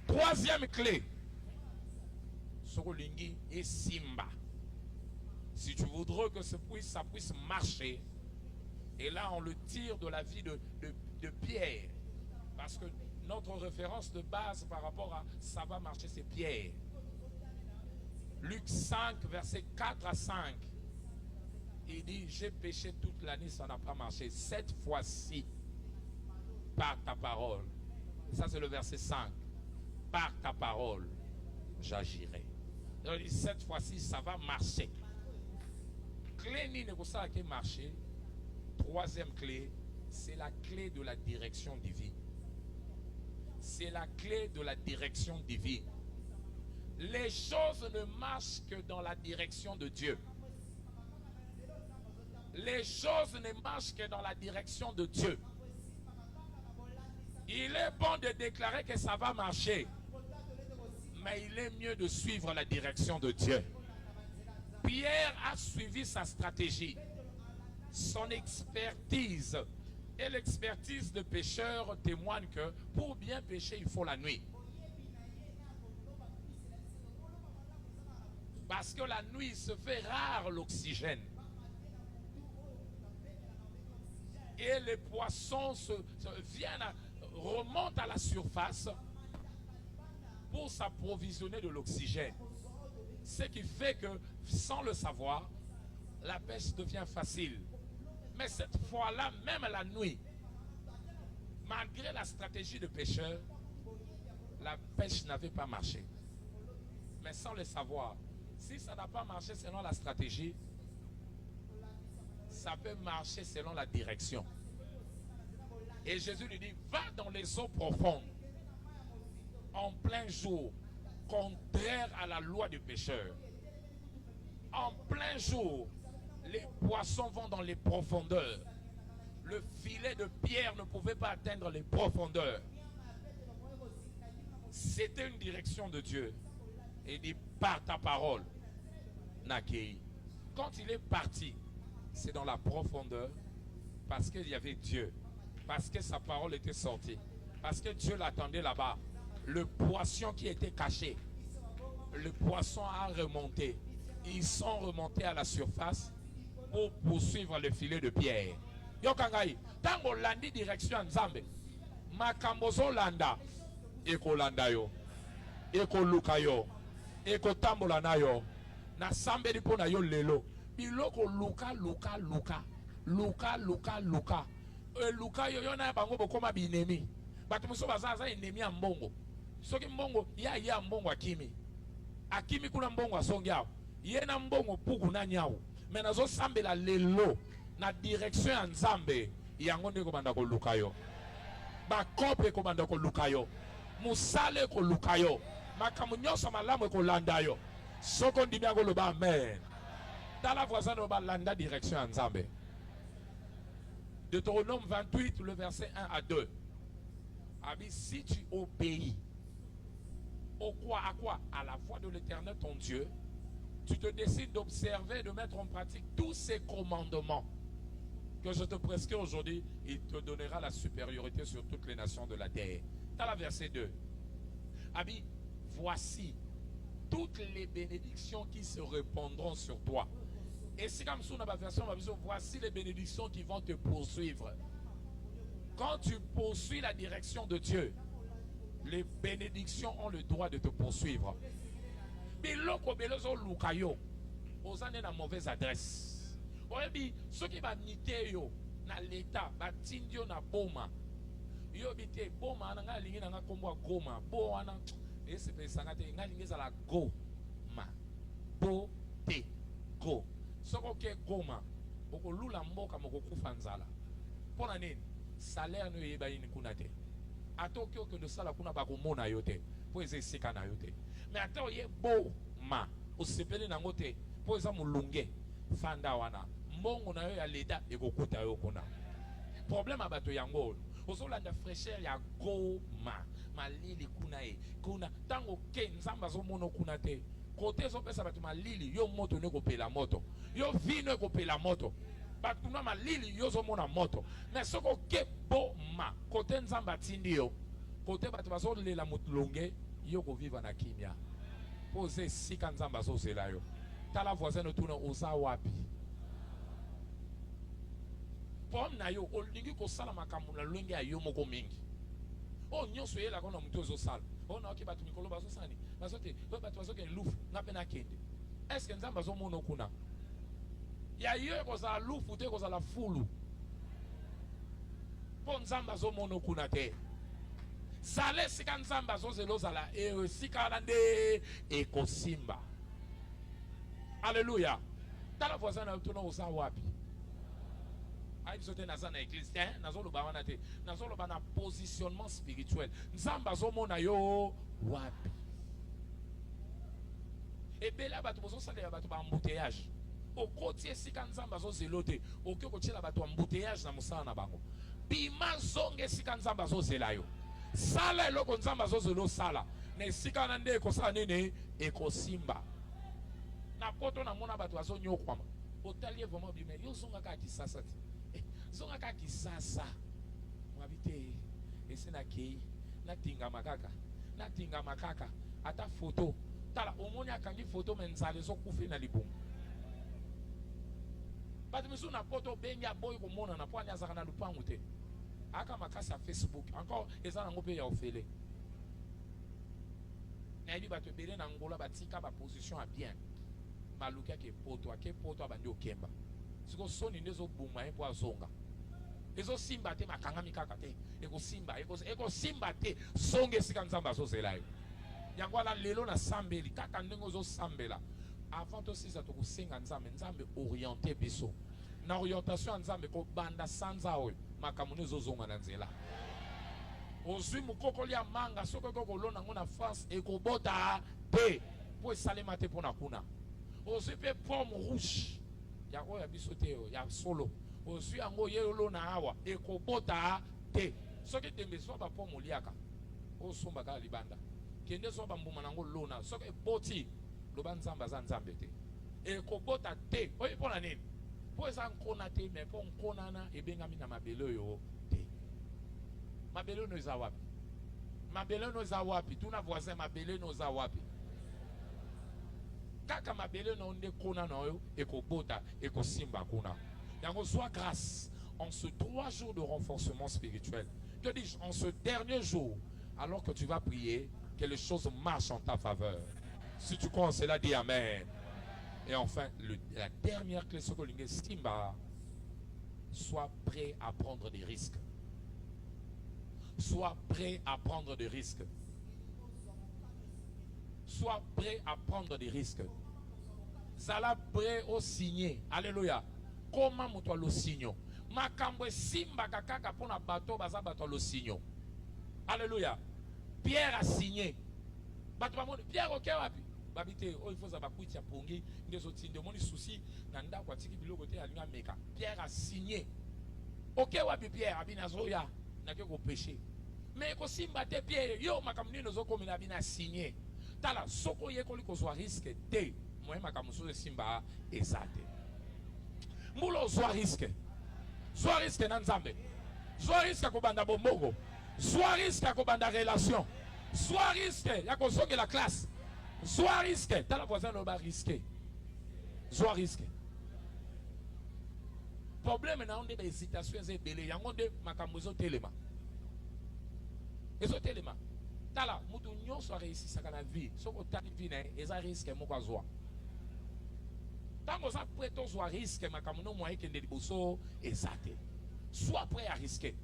S2: Troisième clé. Sokolingi et Simba. Si tu voudrais que ça puisse marcher, et là on le tire de la vie de Pierre. Parce que notre référence de base par rapport à ça va marcher, c'est Pierre. Luc 5, versets 4 à 5. Il dit, j'ai péché toute l'année, ça n'a pas marché. Cette fois-ci, par ta parole. Ça c'est le verset 5. Par ta parole, j'agirai. Donc il dit, cette fois-ci, ça va marcher. Clé ni négocier qui marcher. Troisième clé, c'est la clé de la direction divine. C'est la clé de la direction divine. Les choses ne marchent que dans la direction de Dieu. Les choses ne marchent que dans la direction de Dieu. Il est bon de déclarer que ça va marcher, mais il est mieux de suivre la direction de Dieu. Pierre a suivi sa stratégie, son expertise. Et l'expertise de pêcheur témoigne que pour bien pêcher, il faut la nuit. Parce que la nuit se fait rare l'oxygène. Et les poissons remontent à la surface pour s'approvisionner de l'oxygène. Ce qui fait que, sans le savoir, la pêche devient facile. Mais cette fois-là, même la nuit, malgré la stratégie de pêcheur, la pêche n'avait pas marché. Mais sans le savoir, si ça n'a pas marché selon la stratégie, ça peut marcher selon la direction. Et Jésus lui dit, va dans les eaux profondes, en plein jour, contraire à la loi du pêcheur. En plein jour, les poissons vont dans les profondeurs. Le filet de Pierre ne pouvait pas atteindre les profondeurs. C'était une direction de Dieu. Et il dit, par ta parole, Nakei. Quand il est parti, c'est dans la profondeur, parce qu'il y avait Dieu, parce que sa parole était sortie, parce que Dieu l'attendait là-bas. Le poisson qui était caché, le poisson a remonté. Ils sont remontés à la surface pour poursuivre le filet de Pierre. Yokangai, tango landi direction Nzambe, makambozo landa, eko landa yo, eko luka yo, eko tambola na yo, na sambe dipo na yo lelo, biloko luka. Luka yo na bango bokoma binemi. Batu muso bazaza inemi ya mbongo. Soki mbongo ya mbongo akimi. Akimi kuna mbongo asongyao. Ye na mbongo puku na nyao. Mena zo sambe la lelo na direction ya Nzambe yango ndeko banda ko luka yo. Bakope ko banda ko luka yo. Musale ko luka yo. Makamu nyoso malamu ko landa yo. Soko ndimi yango loba amen. Tala voisin no ba landa direction ya Nzambe. Deutéronome 28, le verset 1 à 2. Ah, si tu obéis À quoi? À la voix de l'Éternel ton Dieu. Tu te décides d'observer, de mettre en pratique tous ces commandements que je te prescris aujourd'hui. Il te donnera la supériorité sur toutes les nations de la terre. Dans la verset 2. Abi, voici toutes les bénédictions qui se répandront sur toi. Et si comme ça, on a ma version, voici les bénédictions qui vont te poursuivre. Quand tu poursuis la direction de Dieu, les bénédictions ont le droit de te poursuivre. Mais l'autre, aux années la mauvaise adresse. Ceux qui vont niter na l'état, batindio na boma. Yo bité boma na lingi na kombo goma. Bo ana et c'est pesangate ngalingi za la goma. Bo te go. Soko ke goma. Oko lula mboka moko kufa nzala. Pona nini? Salaire no yeba yini kunate. Atokyo que de sala kuna ba komona yote. Po ezesika na yote. Mais attends ye bo ma. Osepele na ngote. Po eza mulunge. Fanda wana. Mbongo na yo ya leta ekokuta yo kuna. Problème abato yango. Ozolanda fraîcheur ya goma. Malili kuna e. Kuna tango ke nzamba zo mono kuna te. Kote zo pesa bato malili yo moto ne kopela moto. Yo vino kopela moto. Bato na malili yo zo mona moto. Mais soko ke boma. Kote nzamba tindi yo. Kote bato bazo lela mutlonge yo ko vivre na kimia. Pose sika nzamba zo zela yo. Tala voisin no tuna oza wapi. Pom na yo olingi ko sala makambo na lwenge ayo moko mingi. O nyonso yela kona muto zo sala. O na oki batu mikolo bazo sani. Bazote batu bazoke lufu na pena kende. Est-ce que nzamba zo mono kuna? Ya yo ko za lufu te ko za la fulu. Po nzamba zo mono kuna te. Sale sika nzamba zo zelo zala e sika lande e kosimba. Alléluia. Tala voisin na tuna oza wapi? Aïe sote naza na église, nazo loba wana te, nazo loba na positionnement spirituel. Nzamba zo mona yo wapi? Et bela bato bozo sala bato ba embouteillage. Au côté sika nzamba zo zelote, oke ko tshela bato embouteillage na musala na bango. Bima zonge sika nzamba zo zelayo. Sala eloko nzamba zo zelo sala. Na sika na nde ko sala nene ekosimba. Na poto na mona bato azo nyokwama. Otalier vraiment bien, yo zonga ka kisasa ti. Zonga ka kisasa. Mwabite ese na kei na tinga makaka ata photo. Tala omoni akangi photo menzale zo kufi na libumu. Bato misu na poto benga boy ko mona na pwani azaka na lupangu te. Aka makasa Facebook encore eza na ngope ya ofele. Na yidi bato bele na ngola batika ba position a bien. Maluka ke poto abandi okemba. Siko soni ndezo buma po azonga. Ezo simba te makanga mikaka te. Eko simba te songe sika nzamba zo zelayo. Yango ala lelo na sambeli kaka ndengo zo sambela. Avant to sisa to kusenga nzambe orienté biso. Na orientation nzambe ko banda sanza oyo makamune zo zonga na nzela. Ozwi mukokoli ya manga soko ko kolona ngona France ekobota te po esalema te pona kuna. Ozwi pe pomme rouge ya oya biso te ya solo. Ozwi yango yelo na awa ekobota te. Soki tembe so ba pomme liaka. Osomba ka libanda. Kende so ba mbuma nango lona soki eboti loba nzamba za nzambe te. Ekobota te. Oyi pona nini? Po eza nkona te me po nkona na ebengami na mabele yo te. Mabele no eza wapi? Mabele no eza wapi? Tuna voisin mabele no eza wapi? Kaka mabele no nde kona no yo ekobota ekosimba kuna. Yango sois grâce en ce 3 jours de renforcement spirituel. Que dis-je? En ce dernier jour, alors que tu vas prier, que les choses marchent en ta faveur. Si tu crois en cela, dis Amen. Et enfin, la dernière clé, c'est que Simba, sois prêt à prendre des risques. Sois prêt à prendre des risques. Sois prêt à prendre des risques. Zala prêt au signer. Alléluia. Comment moi le signo? Makambo Simba kakaka pour na bateau baza bateau le signo. Alléluia. Pierre a signé. Pierre ok wapi? Babité, oh il faut savoir quoi tu as pongi, des autres signes de mon souci, nanda quoi tiki bilo côté alinga meka. Pierre a signé. Ok wapi Pierre abina zoya, n'a que péché. Mais ko simba te Pierre, yo makamni nozo comme il a signé. Tala soko yekoli kozwa risque te. Moi makamuso de simba ezate. Mulo zwa risque. Zwa risque na nzambe. Zwa risque ko banda bomogo. Zwa risque ko banda relation. Zwa risque ya ko soke la classe. Zwa risque. Tala voisin no ba risque. Zwa risque. Problème na onde ba hésitation ze belé yango de makamuzo telema. Ezo telema. Tala mutu nyonso réussi ça na vie. Soko tali vie na eza risque moko azwa. Tango ça prêt to soit risque makamuno moyen kende liboso ezate. Sois prêt à risquer.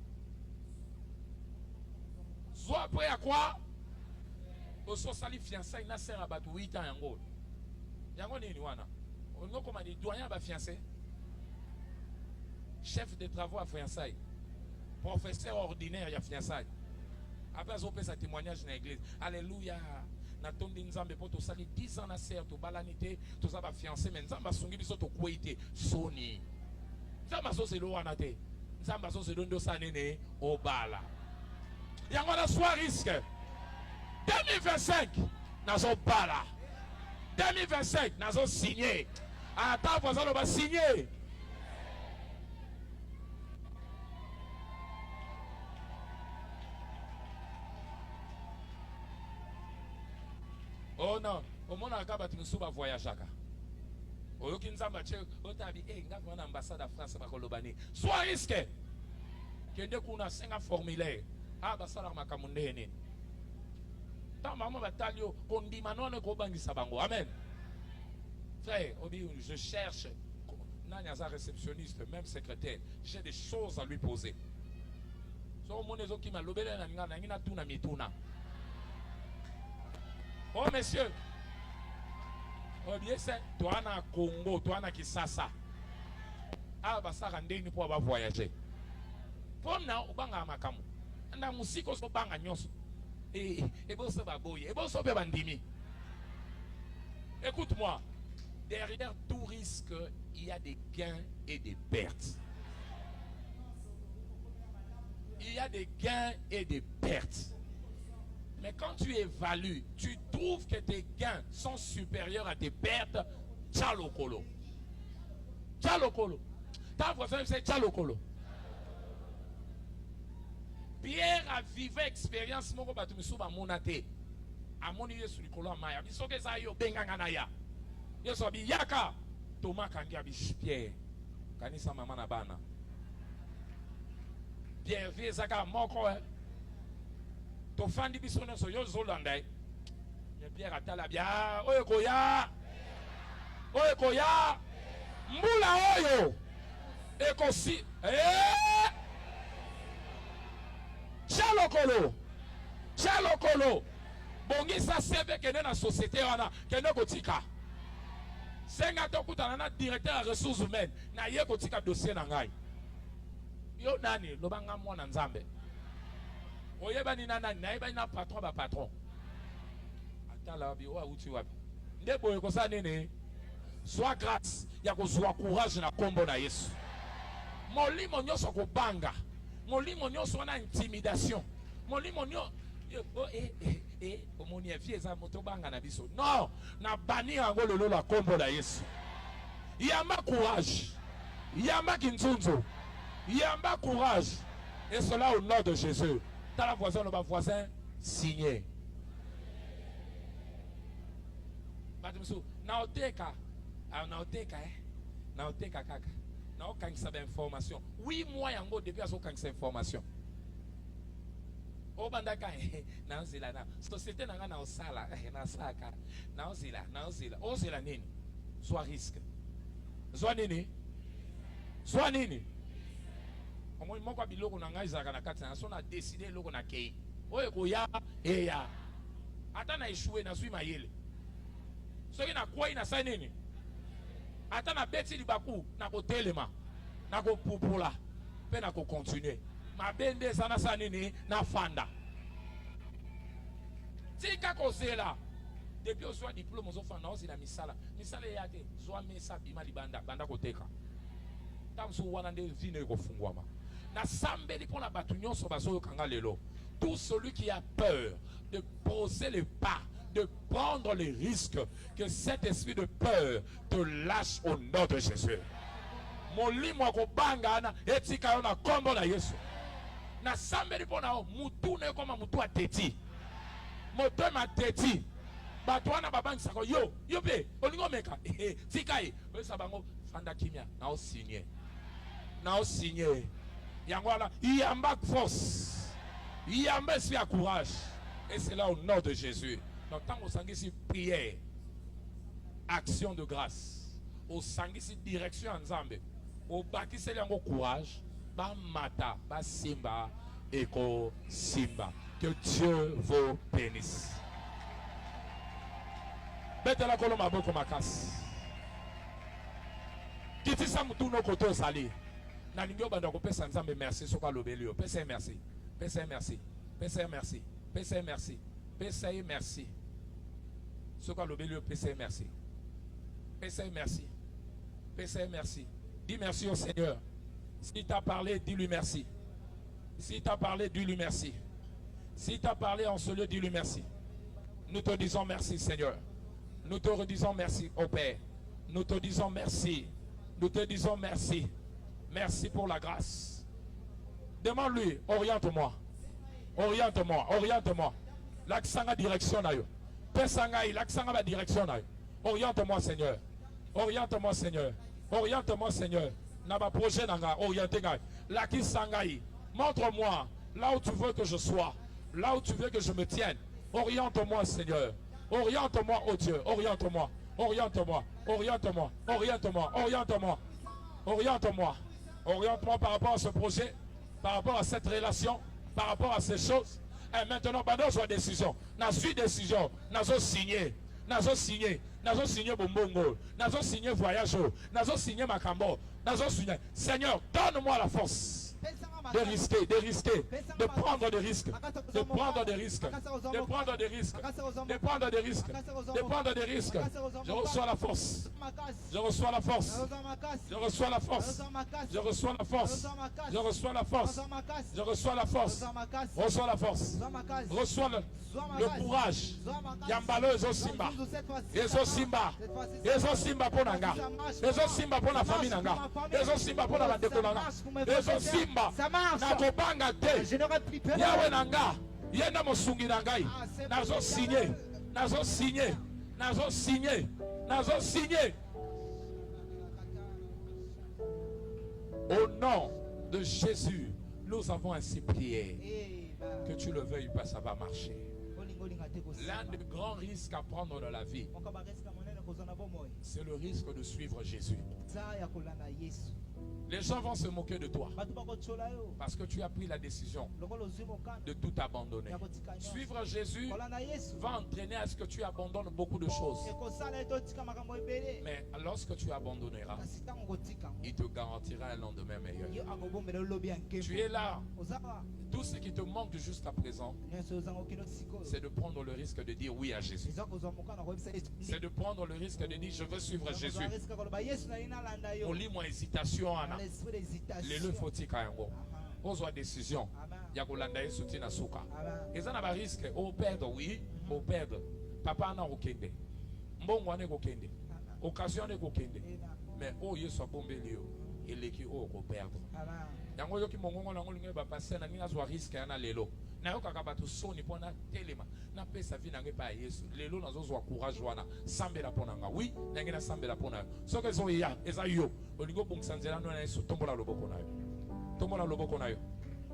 S2: Sois prêt à quoi? Au sali fiancé na sert à batu 8 ans yango. Yango ni wana. On no comme des doyens ba fiancé. Chef de travaux à fiançailles. Professeur ordinaire ya fiançailles. Après on peut sa témoignage dans l'église. Alléluia. Na tondi nzambe po to sali 10 ans na serre to balanité to za ba fiancé mais nzamba songi biso to kwete soni. Nzamba so se lo wana te. Nzamba so se dondo sanene obala. Yango na soit risque. 2025 nazo bala. 2025 nazo signer. Ata voisin lo ba signer. Oh non, au monde à Gaba, tu me souviens voyage à Gaba. Oh, qui nous a battu, oh, t'as dit, eh, nous avons ambassade à France, à Kolobani. Sois risqué. Que dès qu'on a 5 formulaires, ah, bah, ça, là, ma camondé. Tant maman va t'aller, qu'on dit, maintenant, on bangi sabango. Amen. Frère, je cherche, Nanya, réceptionniste, même secrétaire, j'ai des choses à lui poser. So, mon ézo qui m'a lobé, n'a tout na mituna. Oh messieurs, oh bien c'est toi na Congo, toi na Kisasa. Ah bah ça rende ni pour avoir voyager. Pour na obanga makamu. Na musiko so banga nyoso. Et bon ça va boyer. Et bon ça peut bandimi. Écoute-moi. Derrière tout risque, il y a des gains et des pertes. Il y a des gains et des pertes. Mais quand tu évalues, tu trouves que tes gains sont supérieurs à tes pertes, tchalokolo. Tchalokolo. Ta voisin c'est tchalokolo. Pierre a vécu expérience moko batu misuba monate. Amoni yesu likolo amaya. Bisoke za yo benganga ya. Yesu abi yaka. Thomas kangia bi Pierre. Kanisa mama na bana. Pierre vie zaka moko to fandi biso na so yo zolanda ye Pierre atala bia oyo koya mbula oyo ekosi chalokolo bongisa sebe kene na société wana kene kotika senga to kutana na directeur des ressources humaines na ye kotika dossier na ngai yo nani lobanga mwana nzambe oyeba ni nana naeba na patron ba patron atala bi wa uti wapi ndebo yeko sa nene sois grâce ya kozwa courage na kombo na Yesu molimo nyoso ko banga molimo nyoso na intimidation molimo nyo omoni vie za moto banga na biso non na bani yango lelo la kombo na Yesu yamba courage yamba kinzunzo yamba courage et cela au nom de Jésus. Dans la voisin, le voisin signé. Naoteka kaka. Naoteka sa information. Oui, moi yango depuis aso kanisa information. O bandaka na ozila na société nanga na osala na saka na ozila. Ozila nini? Soit risque. Soit nini? Omoni moko biloko na ngai zaka na kati na so na décider loko na kei. Oye koya eya. Ata na échouer na sui mayele. Soki na kwai na sa nini? Ata na beti libaku na ko telema. Na ko pupula. Pe na ko continuer. Ma bende sana sa nini na fanda. Tika ko zela. Depuis au soit diplôme zo fanda ozi na misala. Misala yate zo mesa bima libanda banda ko teka. Tamsu wana nde vine ko fungwama. Na sambeli pour la batunyon so baso kanga lelo. Tout celui qui a peur de poser le pas de prendre les risques que cet esprit de peur te lâche au nom de Jésus. Molimo akobanga na etika yo na kombo na Yesu. Na sambeli pona o mutu ne koma mutu ateti. Moto ma teti. Bato wana babangi sako yo pe olingo meka tikai o sabango fanda kimia na o signer. Na o signer. Yango ala yamba force. Yamba esprit à courage. Et c'est là au nom de Jésus. Donc tant au sangisi prière, action de grâce, au sangisi direction en Zambé, au bâtisse yango courage, ba mata, ba simba, eko simba. Que Dieu vous bénisse. Bête la colombe boko makas. Kiti sa mutu no koto sali. Na lingyo banda ko pesa Nzambe merci soka lobelio. Pesa merci. Pesa merci. Pesa merci. Pesa merci. Pesa merci. Soka lobelio pesa merci. Pesa merci. Pesa merci. Dis merci au Seigneur. S'il t'a parlé, dis-lui merci. S'il t'a parlé, dis-lui merci. S'il t'a parlé en ce lieu, dis-lui merci. Nous te disons merci, Seigneur. Nous te redisons merci, au Père. Nous te disons merci. Nous te disons merci. Merci pour la grâce. Demande-lui, oriente-moi. Oriente-moi, oriente-moi. L'accent à direction d'ailleurs. Pesangaï, l'accent à la direction d'ailleurs. Oriente-moi, Seigneur. Oriente-moi, Seigneur. Oriente-moi, Seigneur. Naba projet nanga, oriente-moi. Laki sangaï. Montre-moi là où tu veux que je sois. Là où tu veux que je me tienne. Oriente-moi, Seigneur. Oriente-moi, oh Dieu. Oriente-moi. Oriente-moi. Oriente-moi. Oriente-moi. Oriente-moi. Oriente-moi. Oriente-moi par rapport à ce projet. Par rapport à cette relation. Par rapport à ces choses. Et maintenant, pendant soit décision. N'a su décision. N'a signé. N'a signé. N'a signé Bombongo. N'a signé voyage. N'a signé Macambo. N'a signé. Seigneur, donne-moi la force. De risquer, de prendre des risques, de prendre des risques, de prendre des risques, de prendre des risques, de prendre des risques. Je reçois la force, je reçois la force, je reçois la force, je reçois la force, je reçois la force, je reçois la force, reçois la force, reçois le courage. Yambalo ezo simba, ezo simba, ezo simba pour nanga, ezo simba pour la famille nanga, ezo simba pour la bandeko nanga, ezo simba. Je n'aurais plus peur. Yahweh nanga, yenda mosungi nangai. Nazo signé, nazo signé, nazo signé, nazo signé. Au nom de Jésus, nous avons ainsi prié. Que tu le veuilles pas, ça va marcher. L'un des grands risques à prendre dans la vie, c'est le risque de suivre Jésus. Les gens vont se moquer de toi parce que tu as pris la décision de tout abandonner. Suivre Jésus va entraîner à ce que tu abandonnes beaucoup de choses. Mais lorsque tu abandonneras, il te garantira un lendemain meilleur. Tu es là. Tout ce qui te manque jusqu'à présent, c'est de prendre le risque de dire oui à Jésus. C'est de prendre le risque de dire je veux suivre Jésus. On lit mon hésitation. Les le faut il pose une décision. Il y a que soutien à souka. Et ça n'a pas risque. Au perdre, oui, au perdre. Papa n'a aucun dé. Mbongo n'a aucun dé. Occasion n'a aucun dé. Mais oh, il soit bombé et l'équipe au perdre. Yango yoki mongongo na ngolunge ba passer na ninga zo risque na lelo. Na yoka ka batu soni pona telema. Na pesa vi na ngepa Yesu. Lelo na zo zo courage wana. Sambela pona nga. Oui, nangi na sambela pona. So ke zo ya eza yo. Olingo bongsanzela no na Yesu tombola loboko na yo. Tombola loboko na yo.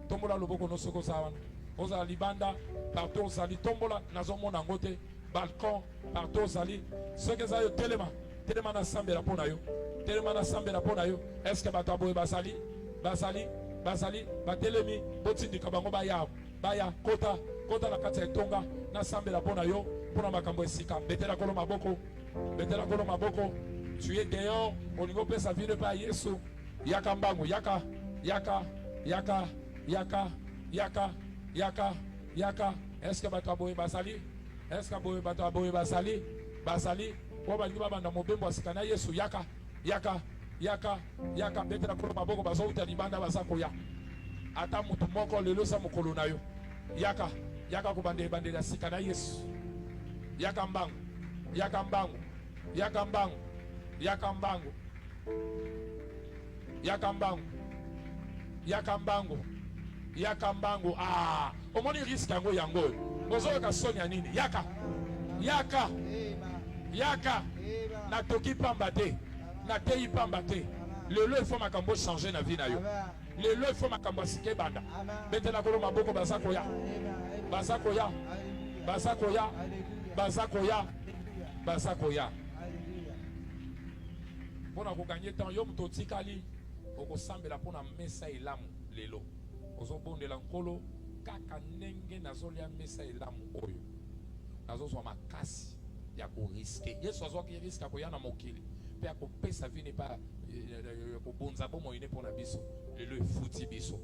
S2: Tombola loboko no soko sawana. Oza libanda partout sali tombola na zo mona ngote balcon partout sali. So ke za yo telema. Telema na sambela pona yo. Telema na sambela pona yo. Est-ce que batu boye basali? Basali, batelemi, botindi kabango baya, kota la kati ya tonga, na sambela pona yo, pona makambo esika, betela kolo maboko, tu es dehors, olingo pesa vine pa Yesu, yaka mbangu, yaka, est-ce que batu aboye basali? Est-ce que batu aboye basali? Kwa balingi babanda mobembo asika na Yesu, yaka, betela kolo maboko bazo uta libanda basako ya ata mutu moko lelo sa mokolo na yo yaka ko bande la sika na Yesu Yakambango. Yakambango. Yakambango. Yakambango. Yakambango. Yakambango. Yakambango. Ah, omoni risque yango yango. Bozo ka sonya nini? Yaka. Yaka. Yaka. Na toki pamba te. Na teyi pamba te. Lelo il faut makambo changer na vie na yo. Lelo il faut makambo sike banda. Betela kolo maboko basako ya. Basako ya. Basako ya. Basako ya. Basako ya. Pona ko gagner temps yo mto tikali okosambela pona mesa elamu lelo. Ozobondela nkolo kaka ndenge nazolia mesa elamu oyo. Nazozwa makasi ya ko risquer. Yesu azoki risque ko yana mokili. Pe akopesa vie ne pas ko bonza bomo ine pona biso. Lelo efuti biso.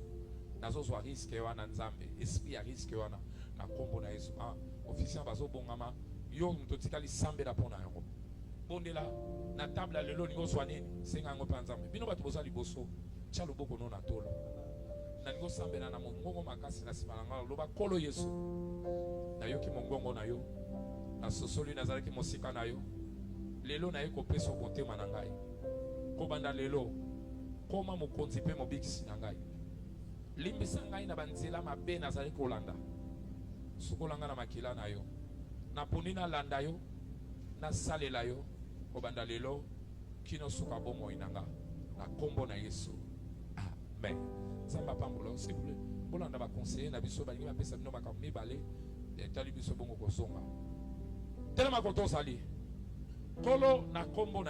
S2: Nazozwa risque wana nzambe. Esprit ya risque wana na kombo na Yesu. Ah, officier bazo bongama yo mto tikali sambela pona yango. Bondela na table lelo ningo swanini senga ngo panzambe bino bato boza liboso tia loboko no na tolo na ningo sambela na mongongo makasi na sima ngalo loba kolo Yesu na yo ki mongongo na yo na sosoli nazalaki mosika na yo lelo na yeko peso kontema na ngai ko banda lelo koma mokonzi pe mobikisi na ngai limbisa ngai na banzela mabe nazalaki kolanda sukolanga na makila na yo na ponina landa yo na salela yo kobanda lelo kino suka bomo inanga na kombo na Yesu. Amen. Samba pambolo s'il vous plaît. Bolanda ba conseiller na biso balingi ba pesa bino makambi balé tali biso bongo kosonga. Tellement koto sali. Kolo na kombo na